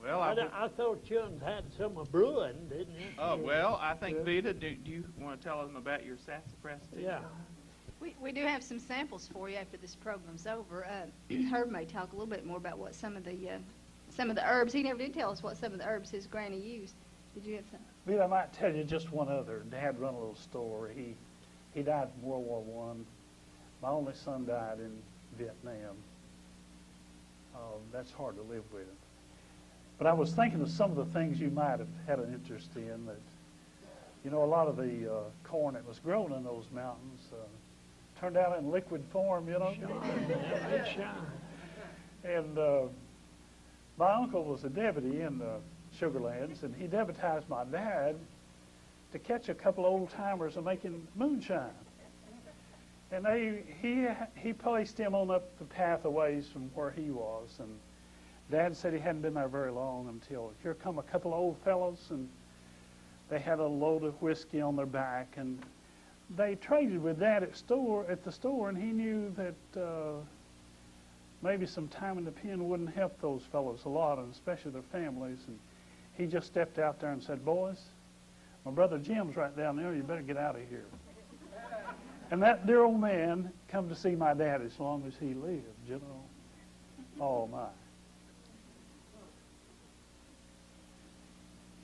Well, I thought you had some of brewing, didn't you? Oh, well, I think, Veta, do you want to tell them about your sassafras tea? Yeah. We do have some samples for you after this program's over. Herb may talk a little bit more about what some of the herbs. He never did tell us what some of the herbs his granny used. Did you have some? Vita, I might tell you just one other. Dad run a little store. He died in World War I. My only son died in Vietnam. That's hard to live with. But I was thinking of some of the things you might have had an interest in. That, you know, a lot of the corn that was grown in those mountains turned out in liquid form, you know. And my uncle was a deputy in the Sugarlands, and he deputized my dad to catch a couple old timers of making moonshine. And he placed him on up the path a ways from where he was, and Dad said he hadn't been there very long until here come a couple of old fellows, and they had a load of whiskey on their back, and they traded with Dad at the store, and he knew that maybe some time in the pen wouldn't help those fellows a lot, and especially their families. And he just stepped out there and said, "Boys, my brother Jim's right down there. You better get out of here." And that dear old man come to see my dad as long as he lived, you know. Oh, my.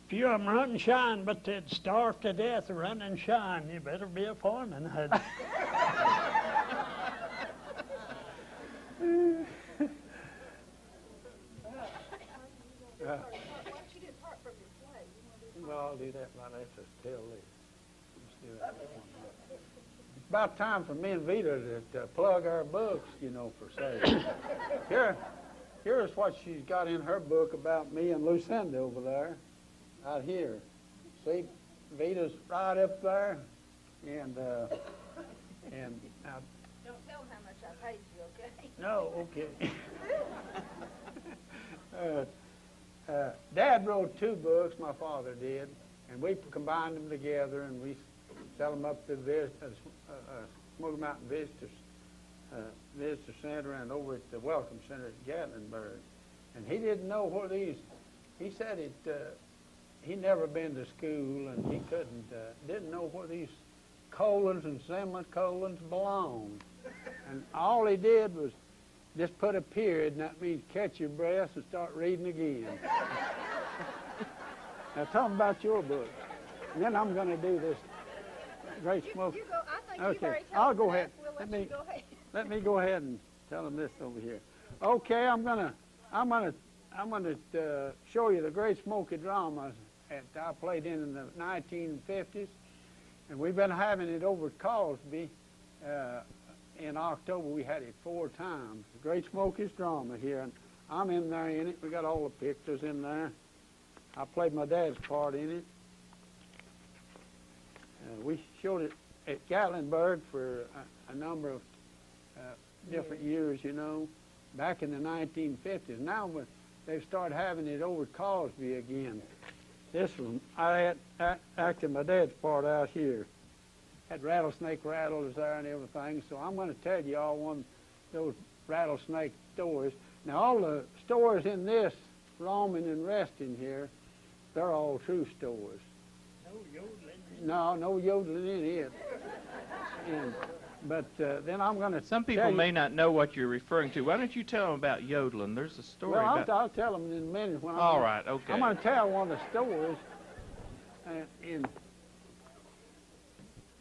Few of them run and shine, but they'd starve to death run and shine. You better be a foreman, Hud. Well, I'll do that right after the tail lift. Let's do that one. It's about time for me and Vita to plug our books, you know, for sale. Here's what she's got in her book about me and Lucinda over there, out here. See, Vita's right up there, and now. Don't tell them how much I paid you, okay? No, okay. Dad wrote 2 books, my father did, and we combined them together, and we sell them up to the Smoky Mountain Visitor Center and over at the Welcome Center at Gatlinburg. And he didn't know where these, he said he'd never been to school, and he didn't know where these colons and semicolons belonged. And all he did was just put a period, and that means catch your breath and start reading again. Now tell them about your book. And then I'm going to do this Great Smoke. You go, I think okay, I'll go ahead. let me go ahead and tell them this over here. Okay, I'm gonna show you the Great Smoky Drama that I played in the 1950s, and we've been having it over at Cosby. In October, we had it 4 times. The Great Smoky's Drama here, and I'm in there in it. We got all the pictures in there. I played my dad's part in it. We showed it at Gatlinburg for a number of different years, you know, back in the 1950s. Now they've started having it over at Cosby again. This one, I acted my dad's part out here. Had rattlesnake rattlers there and everything, so I'm going to tell you all one of those rattlesnake stories. Now, all the stories in this, roaming and resting here, they're all true stories. No yodeling. No yodeling in it. But then I'm going to Some people may not know what you're referring to. Why don't you tell them about yodeling? There's a story about... I'll tell them in a minute. When All right, okay. I'm going to tell one of the stories.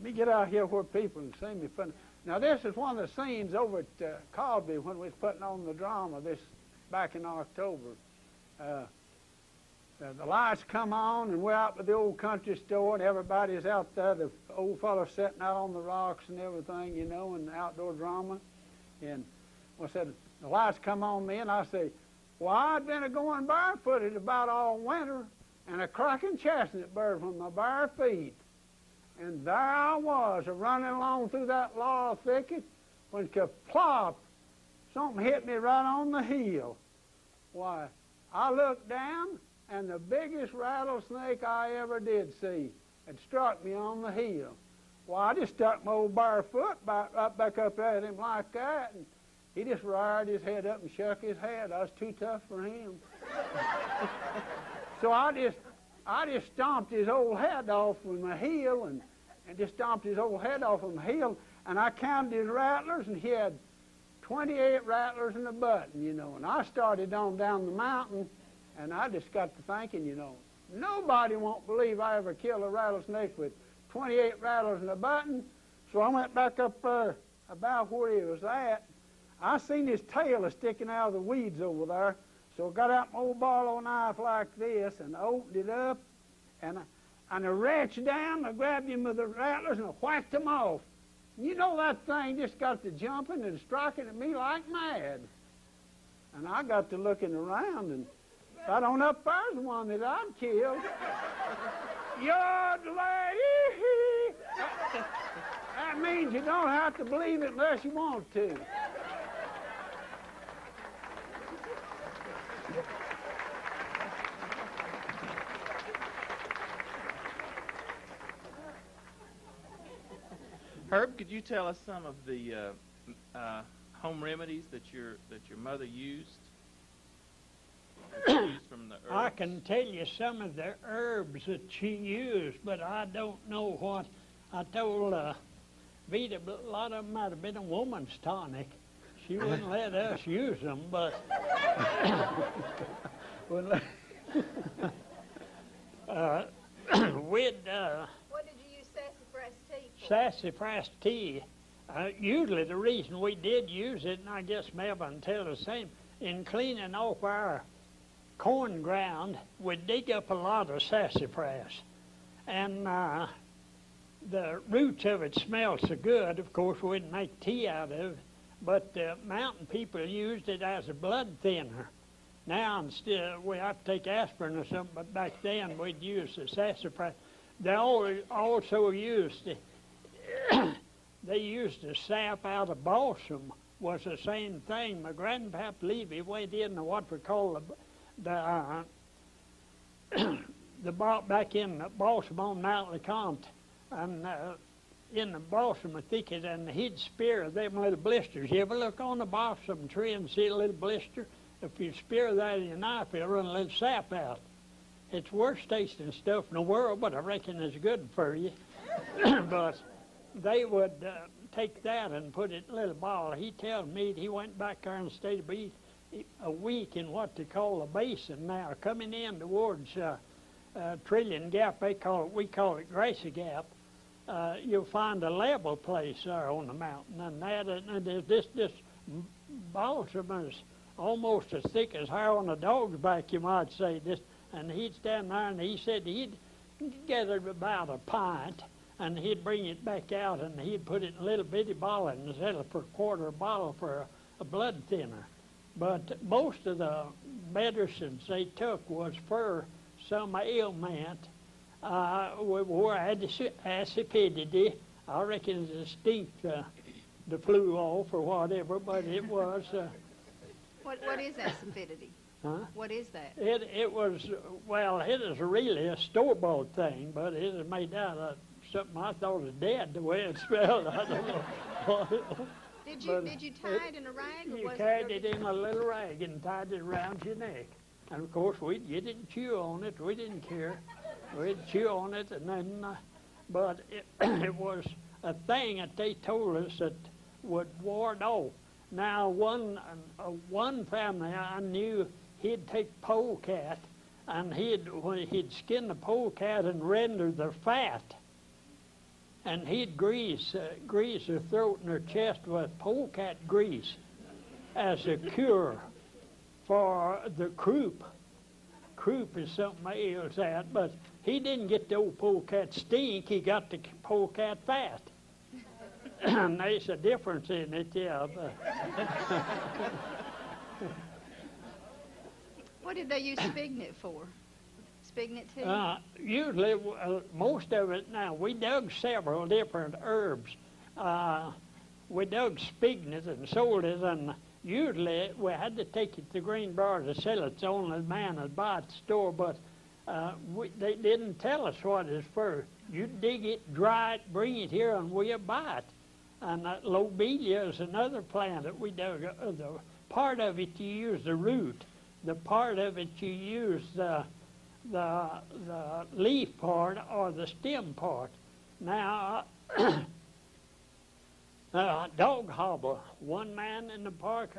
Let me get out here where people can see me. Now, this is one of the scenes over at Cosby when we was putting on the drama this back in October. The lights come on, and we're out by the old country store, and everybody's out there. The old fellow's sitting out on the rocks and everything, you know, in the outdoor drama. And I said, the lights come on me, and I say, well, I'd been a-going barefooted about all winter, and a cracking chestnut bird from my bare feet. And there I was, running along through that laurel thicket, when ka-plop, something hit me right on the heel. Why, I looked down, and the biggest rattlesnake I ever did see had struck me on the heel. Well, I just stuck my old bare foot back up at him like that, and he just reared his head up and shook his head. I was too tough for him. So I just stomped his old head off with my heel, and just stomped his old head off with my heel, and I counted his rattlers, and he had 28 rattlers in a button, you know. And I started on down the mountain, and I just got to thinking, you know, nobody won't believe I ever killed a rattlesnake with 28 rattlers in a button. So I went back up there about where he was at. I seen his tail sticking out of the weeds over there. So I got out my old Barlow knife like this and opened it up, and I reached down, I grabbed him with the rattlers, and I whacked him off. You know, that thing just got to jumping and striking at me like mad. And I got to looking around, and right on up there's the one that I'd killed. Yodeling! That means you don't have to believe it unless you want to. Herb, could you tell us some of the home remedies that your mother used? From the herbs? I can tell you some of the herbs that she used, but I don't know what. I told Veta, but a lot of them might have been a woman's tonic. She wouldn't let us use them, but with What did you use sassafras tea for? sassafras tea, usually the reason we did use it, and I guess Melvin tell the same, in cleaning off our corn ground, we'd dig up a lot of sassafras. And the roots of it smelled so good, of course, we wouldn't make tea out of it, but mountain people used it as a blood thinner. Now, instead, we have to take aspirin or something, but back then we'd use the sassafras. They also used, they used the sap out of balsam, was the same thing. My grandpap Levy went into what we call the back in the balsam on Mount LeCompte, and in the balsam thicket, and he'd spear them little blisters. You ever look on the balsam tree and see a little blister? If you spear that in your knife, it'll run a little sap out. It's worst tasting stuff in the world, but I reckon it's good for you. But they would take that and put it in a little bottle. He tells me he went back there and stayed a week in what they call a basin now, coming in towards Trillion Gap. We call it Gracie Gap. you'll find a level place there on the mountain, and there's this balsam is almost as thick as hair on a dog's back, you might say. And he'd stand there, and he said he'd gather about a pint, and he'd bring it back out, and he'd put it in a little bitty bottle and sell it for a quarter a bottle for a blood thinner. But most of the medicines they took was for some ailment. Or acidity. I reckon it's a stink the flu off or whatever, but it was. What is acidity? Huh? What is that? It was, well, it is really a store-bought thing, but it is made out of something I thought was dead the way it smelled. I don't know. Did you tie it in a rag? Or You was carried it in a little rag and tied it around your neck. And of course, you didn't chew on it. We didn't care. We'd chew on it, and then, but it was a thing that they told us that would ward off. Now, one family I knew, he'd take polecat, and he'd skin the polecat and render the fat, and he'd grease her throat and her chest with polecat grease as a cure for the croup. Croup is something that ails that, but he didn't get the old polecat stink, he got the polecat fat. And there's a difference in it, yeah. But What did they use spignut for? Spignut tea? Usually, most of it now, we dug several different herbs. We dug spignut and sold it, and usually we had to take it to Greenbrier to sell it. It's only man would buy at the store, but they didn't tell us what it's for. You dig it, dry it, bring it here, and we'll buy it. And lobelia is another plant that we dug. The part of it you use the root. The part of it you use the leaf part or the stem part. Now, dog hobble. One man in the park,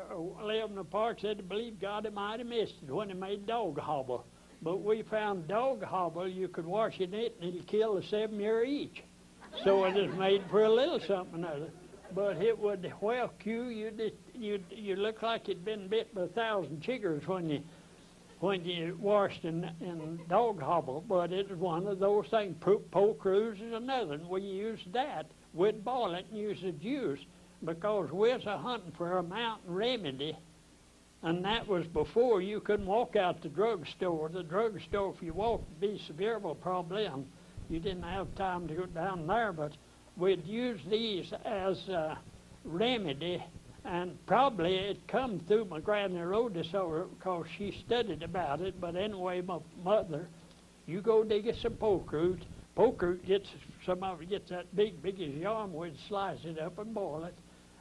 lived in the park, said he believed God he might have missed it when he made dog hobble. But we found dog hobble, you could wash in it and it'll kill a 7-year each. So it is made for a little something or other. But it would whelk you. You look like you'd been bit by 1,000 chiggers when you washed in dog hobble. But it was one of those things. Poke root is another, and we used that. We'd boil it and use the juice because we was hunting for a mountain remedy. And that was before you couldn't walk out the drugstore. The drugstore, if you walked, would be severe of a problem. You didn't have time to go down there, but we'd use these as a remedy, and probably it come through my granny road disorder because she studied about it. But anyway, my mother, you go dig us some poke root. Poke root some of it gets that big as your arm. We'd slice it up and boil it,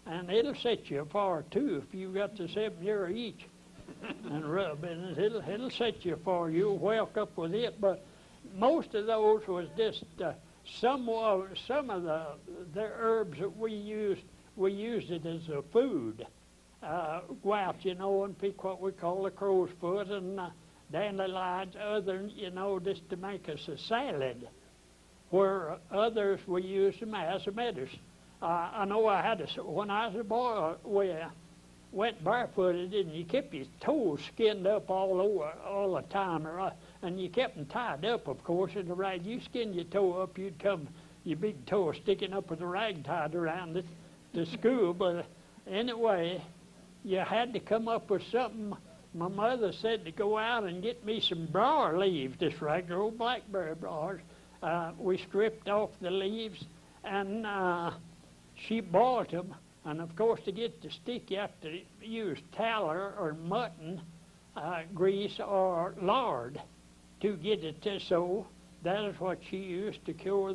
and it'll set you afar too if you got the 7-year each and rub in it. It'll set you afar. You'll whelk up with it, but most of those was just some of the herbs that we used it as a food. Go out, and pick what we call a crow's foot and dandelions, just to make us a salad. Where others we used them as a medicine. I know when I was a boy, we went barefooted and you kept your toes skinned up all the time. And you kept them tied up, of course, in the rag. You skinned your toe up, you'd come, your big toe sticking up with a rag tied around it to school. But anyway, you had to come up with something. My mother said to go out and get me some briar leaves, just regular old blackberry briars. We stripped off the leaves, and she boiled them. And of course, to get the stick, you have to use tallow or mutton grease or lard to get it to so. That is what she used to cure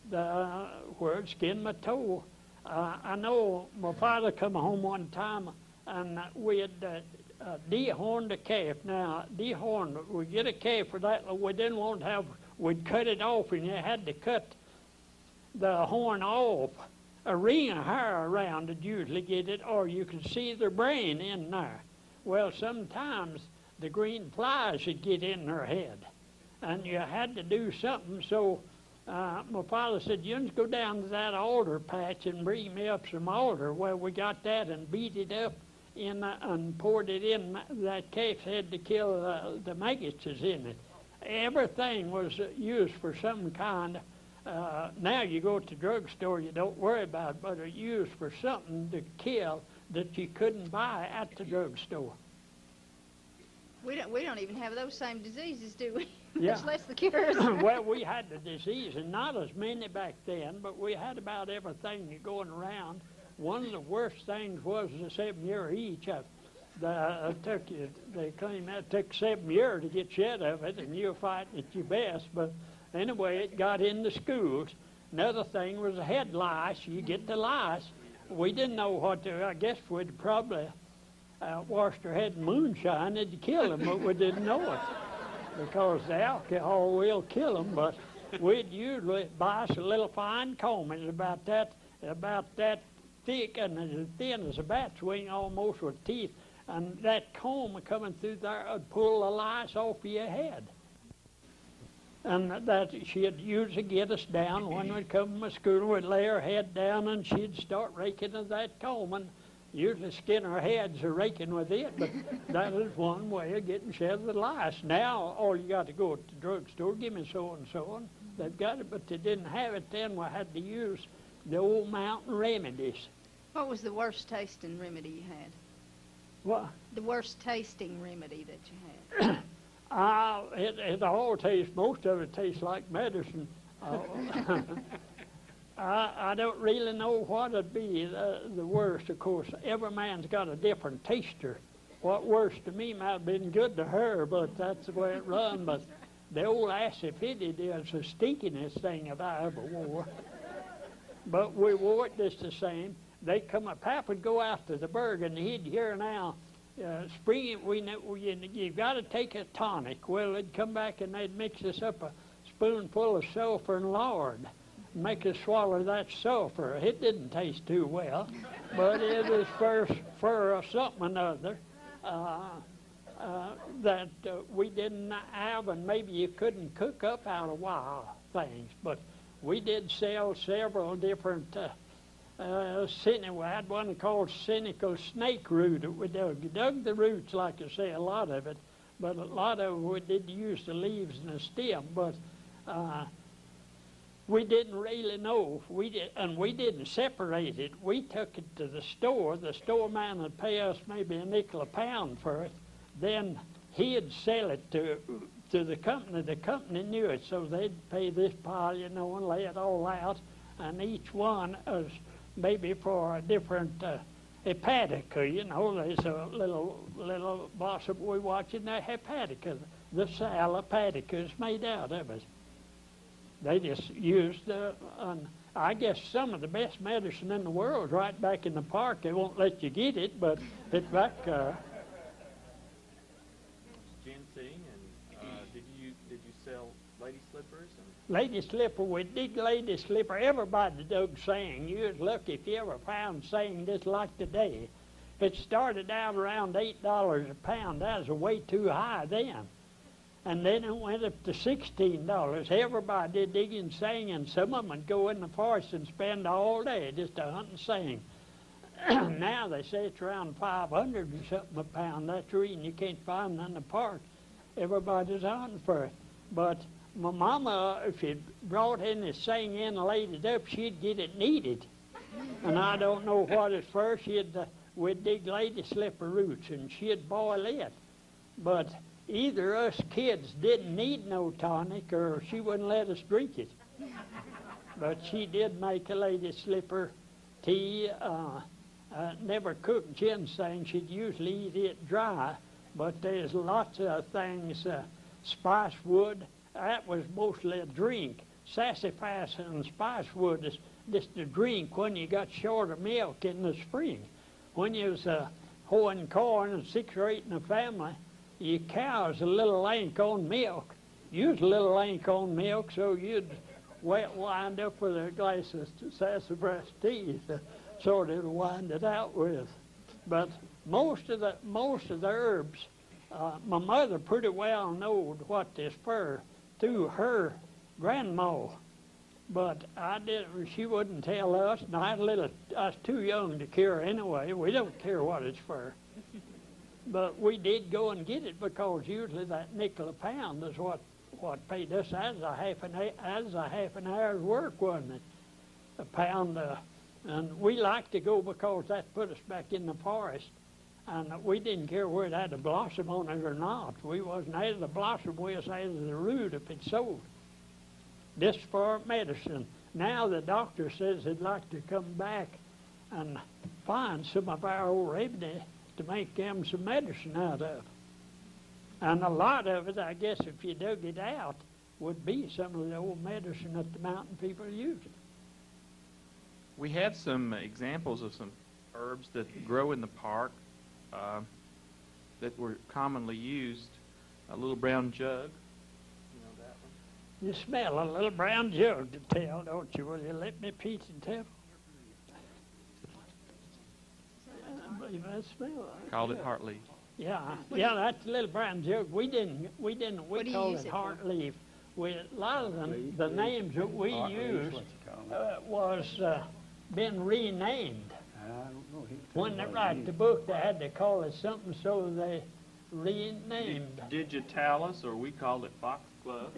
where it skinned my toe. I know my father come home one time and we had dehorned a calf. Now, dehorned, we get a calf for that. We didn't want to have, we'd cut it off, and you had to cut the horn off. A ring of hair around it usually get it, or you could see the brain in there. Well, sometimes the green flies would get in their head, and you had to do something. So my father said, you just go down to that alder patch and bring me up some alder. Well, we got that and beat it up and poured it in that calf's head to kill the maggots that's in it. Everything was used for some kind. Now you go to the drugstore, you don't worry about it, but it's used for something to kill that you couldn't buy at the drugstore. We don't even have those same diseases, do we? Yeah. Much less the cures. Well, we had the disease, and not as many back then, but we had about everything going around. One of the worst things was the 7-year itch. They claim that took 7 years to get rid of it, and you were fighting at your best. But anyway, it got into schools. Another thing was the head lice. You get the lice. We didn't know what to. I guess we'd probably washed our head in moonshine and to kill them, but we didn't know it because the alcohol will kill them. But we'd usually buy us a little fine comb. It's about that thick and as thin as a bat's wing, almost with teeth. And that comb coming through there would pull the lice off of your head. And that she'd usually get us down when we'd come from school. We'd lay our head down and she'd start raking with that comb and usually skin our heads or raking with it. But that is one way of getting rid of the lice. Now all you got to go to the drugstore, give me so and so, and they've got it, but they didn't have it then. We had to use the old mountain remedies. What was the worst tasting remedy you had? What? The worst tasting remedy that you had? It all tastes, most of it tastes like medicine. I don't really know what would be the worst. Of course, every man's got a different taster. What worst to me might have been good to her, but that's the way it run. But the old acidity is the stinkingest thing that I ever wore. But we wore it just the same. They come up, Pap would go out to the burg, and he'd hear now, spring, you've got to take a tonic. Well, they'd come back and they'd mix us up a spoonful of sulfur and lard, make us swallow that sulfur. It didn't taste too well, but it was for something or other that we didn't have, and maybe you couldn't cook up out of wild things. But we did sell several different we had one called cynical snake root that we dug the roots, like I say, a lot of it, but a lot of it we did use the leaves and the stem, but we didn't really know. We didn't separate it. We took it to the store. The storeman would pay us maybe a nickel a pound for it. Then he'd sell it to the company. The company knew it, so they'd pay this pile, and lay it all out, and each one was maybe for a different hepatica, there's a little boss we watching their hepatica. The sal hepatica is made out of it. They just used I guess some of the best medicine in the world is right back in the park. They won't let you get it, but it's back there. Ginseng, and did you sell lady slippers? Lady slipper, we dig lady slipper. Everybody dug saying. You was lucky if you ever found saying just like today. It started out around $8 a pound. That was way too high then. And then it went up to $16. Everybody did digging saying, and some of them would go in the forest and spend all day just a hunting saying. Now they say it's around 500 and something a pound. That's the reason you can't find them in the park. Everybody's hunting for it. But my mama, if you brought any saying in and laid it up, she'd get it kneaded. And I don't know what it's for. We'd dig lady slipper roots, and she'd boil it. But either us kids didn't need no tonic, or she wouldn't let us drink it. But she did make a lady slipper tea. Never cooked ginseng. She'd usually eat it dry. But there's lots of things, spice wood. That was mostly a drink. Sassafras and spicewood is just a drink when you got short of milk in the spring. When you was hoeing corn and 6 or 8 in a family, your cow's a little lank on milk. You was a little lank on milk, so you'd wind up with a glass of sassafras tea to sort of wind it out with. But most of the herbs, my mother pretty well knowed what this for through her grandma. But I didn't. She wouldn't tell us, and I was too young to care anyway. We don't care what it's for. But we did go and get it because usually that nickel a pound is what paid us as a half an hour's work, wasn't it? A pound, and we liked to go because that put us back in the forest, and we didn't care where it had a blossom on it or not. We wasn't out of the blossom, we was out of the root if it sold. This for medicine. Now the doctor says he'd like to come back and find some of our old remedy to make them some medicine out of. And a lot of it, I guess, if you dug it out, would be some of the old medicine that the mountain people used. We have some examples of some herbs that grow in the park that were commonly used. A little brown jug. You know that one? You smell a little brown jug to tell, don't you? Will you let me peach and tell? I believe I smell it. Called it heartleaf. Yeah, that's a little brown jug. We call it heartleaf. A lot of them, the names that we used was been renamed. When they write the book, they had to call it something, so they renamed. Digitalis, or we called it foxglove.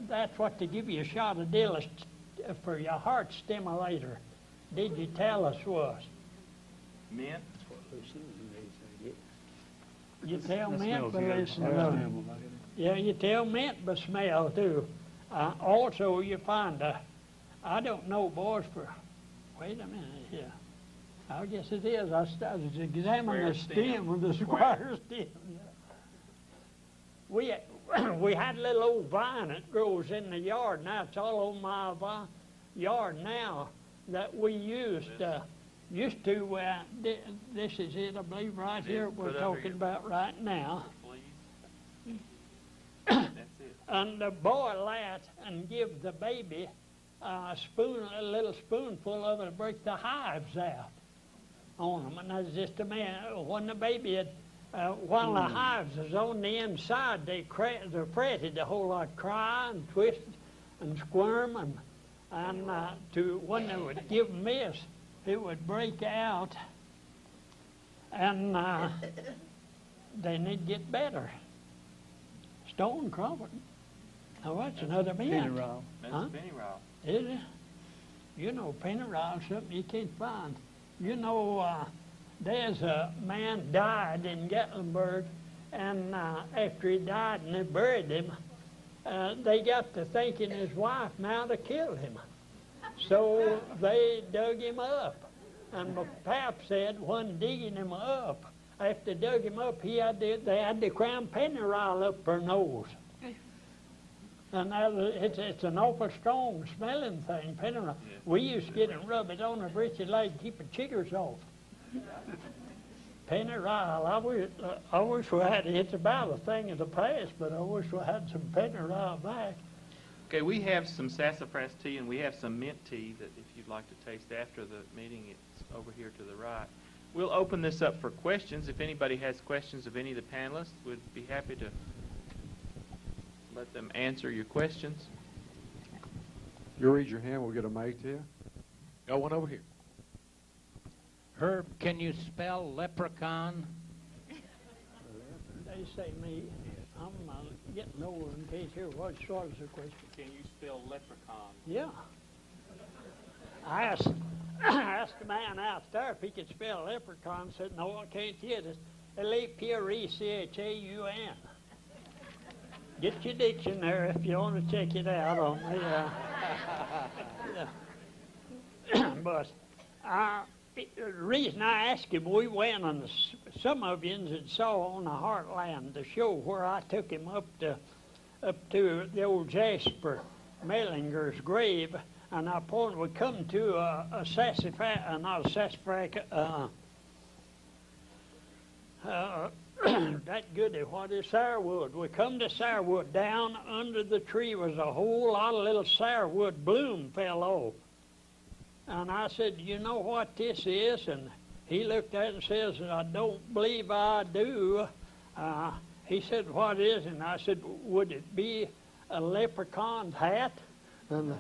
That's what to give you a shot of Dillis for your heart stimulator. Digitalis was. Mint. You tell mint by listening. Yeah, you tell mint by smell too. Also, you find I don't know, boys. Wait a minute here. I guess it is. I started examining the stem of the squire stem. We had a little old vine that grows in the yard. Now it's all on my yard now that we used to. This is it, I believe, right here. We're talking about right now. That's it. And boil that and give the baby a little spoonful of it to break the hives out on them. And that's just a man. When the baby had, while the hives was on the inside, they fretted a whole lot, cry and twist and squirm, and when they would give them this, it would break out, and then they'd get better. Stone crumble. Now that's another mint. Pennyroyal. That's pennyroyal. Is it? You know, pennyroyal is something you can't find. You know, there's a man died in Gatlinburg, and after he died and they buried him, they got to thinking his wife now to kill him. So they dug him up. And my pap said when digging him up, after they dug him up, they had to cram pennyroyal up her nose. And it's an awful strong smelling thing, pennyroyal. Yeah. We used to get it and rub it on her britchy leg to keep the chiggers off. Pennyroyal, I wish we had it. It's about a thing of the past, but I wish we had some pennyroyal back. Okay, we have some sassafras tea and we have some mint tea that if you'd like to taste after the meeting, it's over here to the right. We'll open this up for questions. If anybody has questions of any of the panelists, we'd be happy to let them answer your questions. You raise your hand, we'll get a mic to you. Got one over here. Herb, can you spell leprechaun? They say me. I'm getting over in case here. What sort of a question? Can you spell leprechaun? Yeah. I asked a man out there if he could spell leprechaun. Said, no, I can't yet. It's L-A-P-R-E-C-H-A-U-N. Get your dictionary if you want to check it out on the. But the reason I asked him, we went on some of you had saw on the Heartland, the show where I took him up to the old Jasper Mellinger's grave, and I pointed. We come to a sassafras, not a sassafras. That goody, what is sourwood? We come to sourwood. Down under the tree was a whole lot of little sourwood bloom fell off. And I said, you know what this is? And he looked at it and says, I don't believe I do. He said, what is it? And I said, would it be a leprechaun's hat? And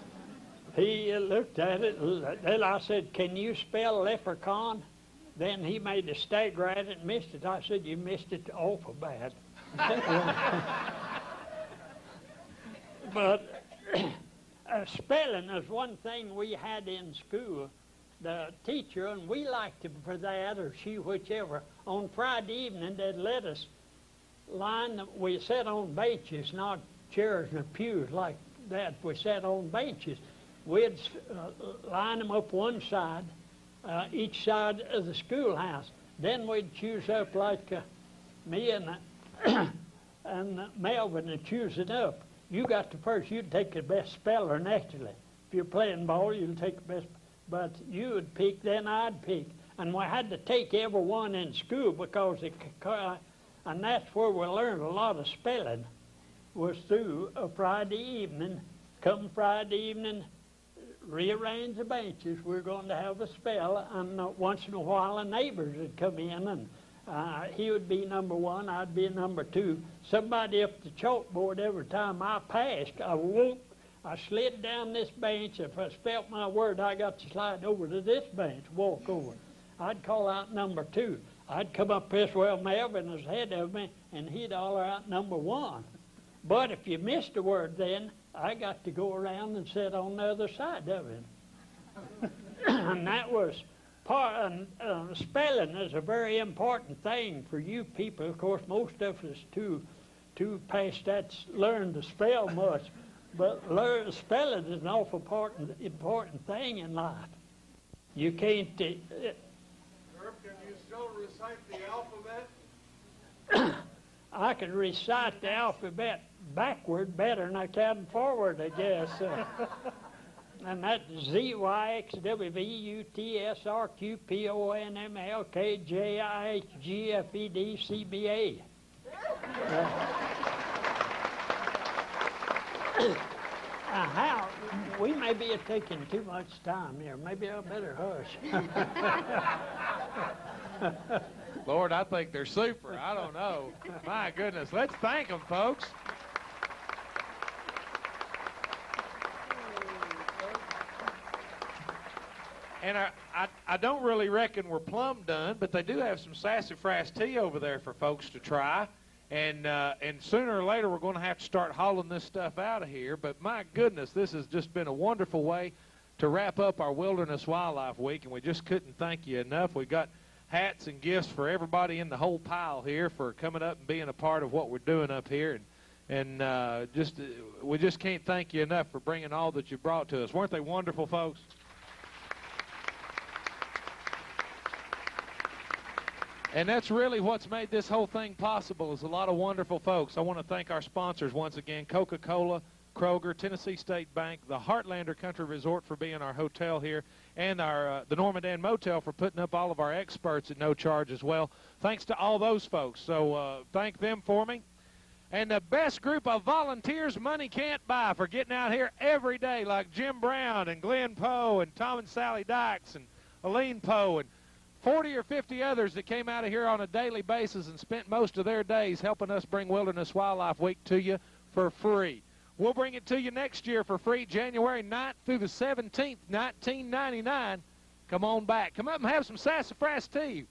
he looked at it, then I said, "Can you spell leprechaun?" Then he made a stagger at it and missed it. I said, "You missed it awful bad." But spelling is one thing we had in school. The teacher, and we liked him for that, or she, whichever, on Friday evening they'd let us we sat on benches, not chairs and pews like that. We sat on benches. We'd line them up one side, each side of the schoolhouse. Then we'd choose up like me and Melvin would choose it up. You got the first, you'd take the best speller naturally. If you're playing ball, you'd take the best, but you would pick, then I'd pick. And we had to take every one in school because and that's where we learned a lot of spelling, was through a Friday evening. Come Friday evening, rearrange the benches. We're going to have a spell, and once in a while the neighbors would come in, and he would be number one, I'd be number two. Somebody up the chalkboard every time I passed, I slid down this bench. If I spelt my word, I got to slide over to this bench, walk over. I'd call out number two. I'd come up this way, Melvin was ahead of me, and he'd holler out number one. But if you missed a word then, I got to go around and sit on the other side of him. And that was part, spelling is a very important thing for you people. Of course, most of us too past that learn to spell much, but spelling is an awful important thing in life. You can't... Herb, can you still recite the alphabet? I can recite the alphabet backward better than I can forward, I guess. And that's Z, Y, X, W, V, U, T, S, R, Q, P, O, N, M, L, K, J, I, H, G, F, E, D, C, B, A. How? We may be taking too much time here. Maybe I better hush. Lord, I think they're super. I don't know. My goodness. Let's thank them, folks. And I don't really reckon we're plumb done, but they do have some sassafras tea over there for folks to try. And sooner or later, we're going to have to start hauling this stuff out of here. But my goodness, this has just been a wonderful way to wrap up our Wilderness Wildlife Week, and we just couldn't thank you enough. We got hats and gifts for everybody in the whole pile here for coming up and being a part of what we're doing up here. And we just can't thank you enough for bringing all that you brought to us. Weren't they wonderful, folks? And that's really what's made this whole thing possible, is a lot of wonderful folks. I want to thank our sponsors once again, Coca-Cola, Kroger, Tennessee State Bank, the Heartlander Country Resort for being our hotel here, and the Normandan Motel for putting up all of our experts at no charge as well. Thanks to all those folks. So thank them for me. And the best group of volunteers money can't buy for getting out here every day, like Jim Brown and Glenn Poe and Tom and Sally Dykes and Aline Poe and 40 or 50 others that came out of here on a daily basis and spent most of their days helping us bring Wilderness Wildlife Week to you for free. We'll bring it to you next year for free, January 9th through the 17th, 1999. Come on back. Come up and have some sassafras tea.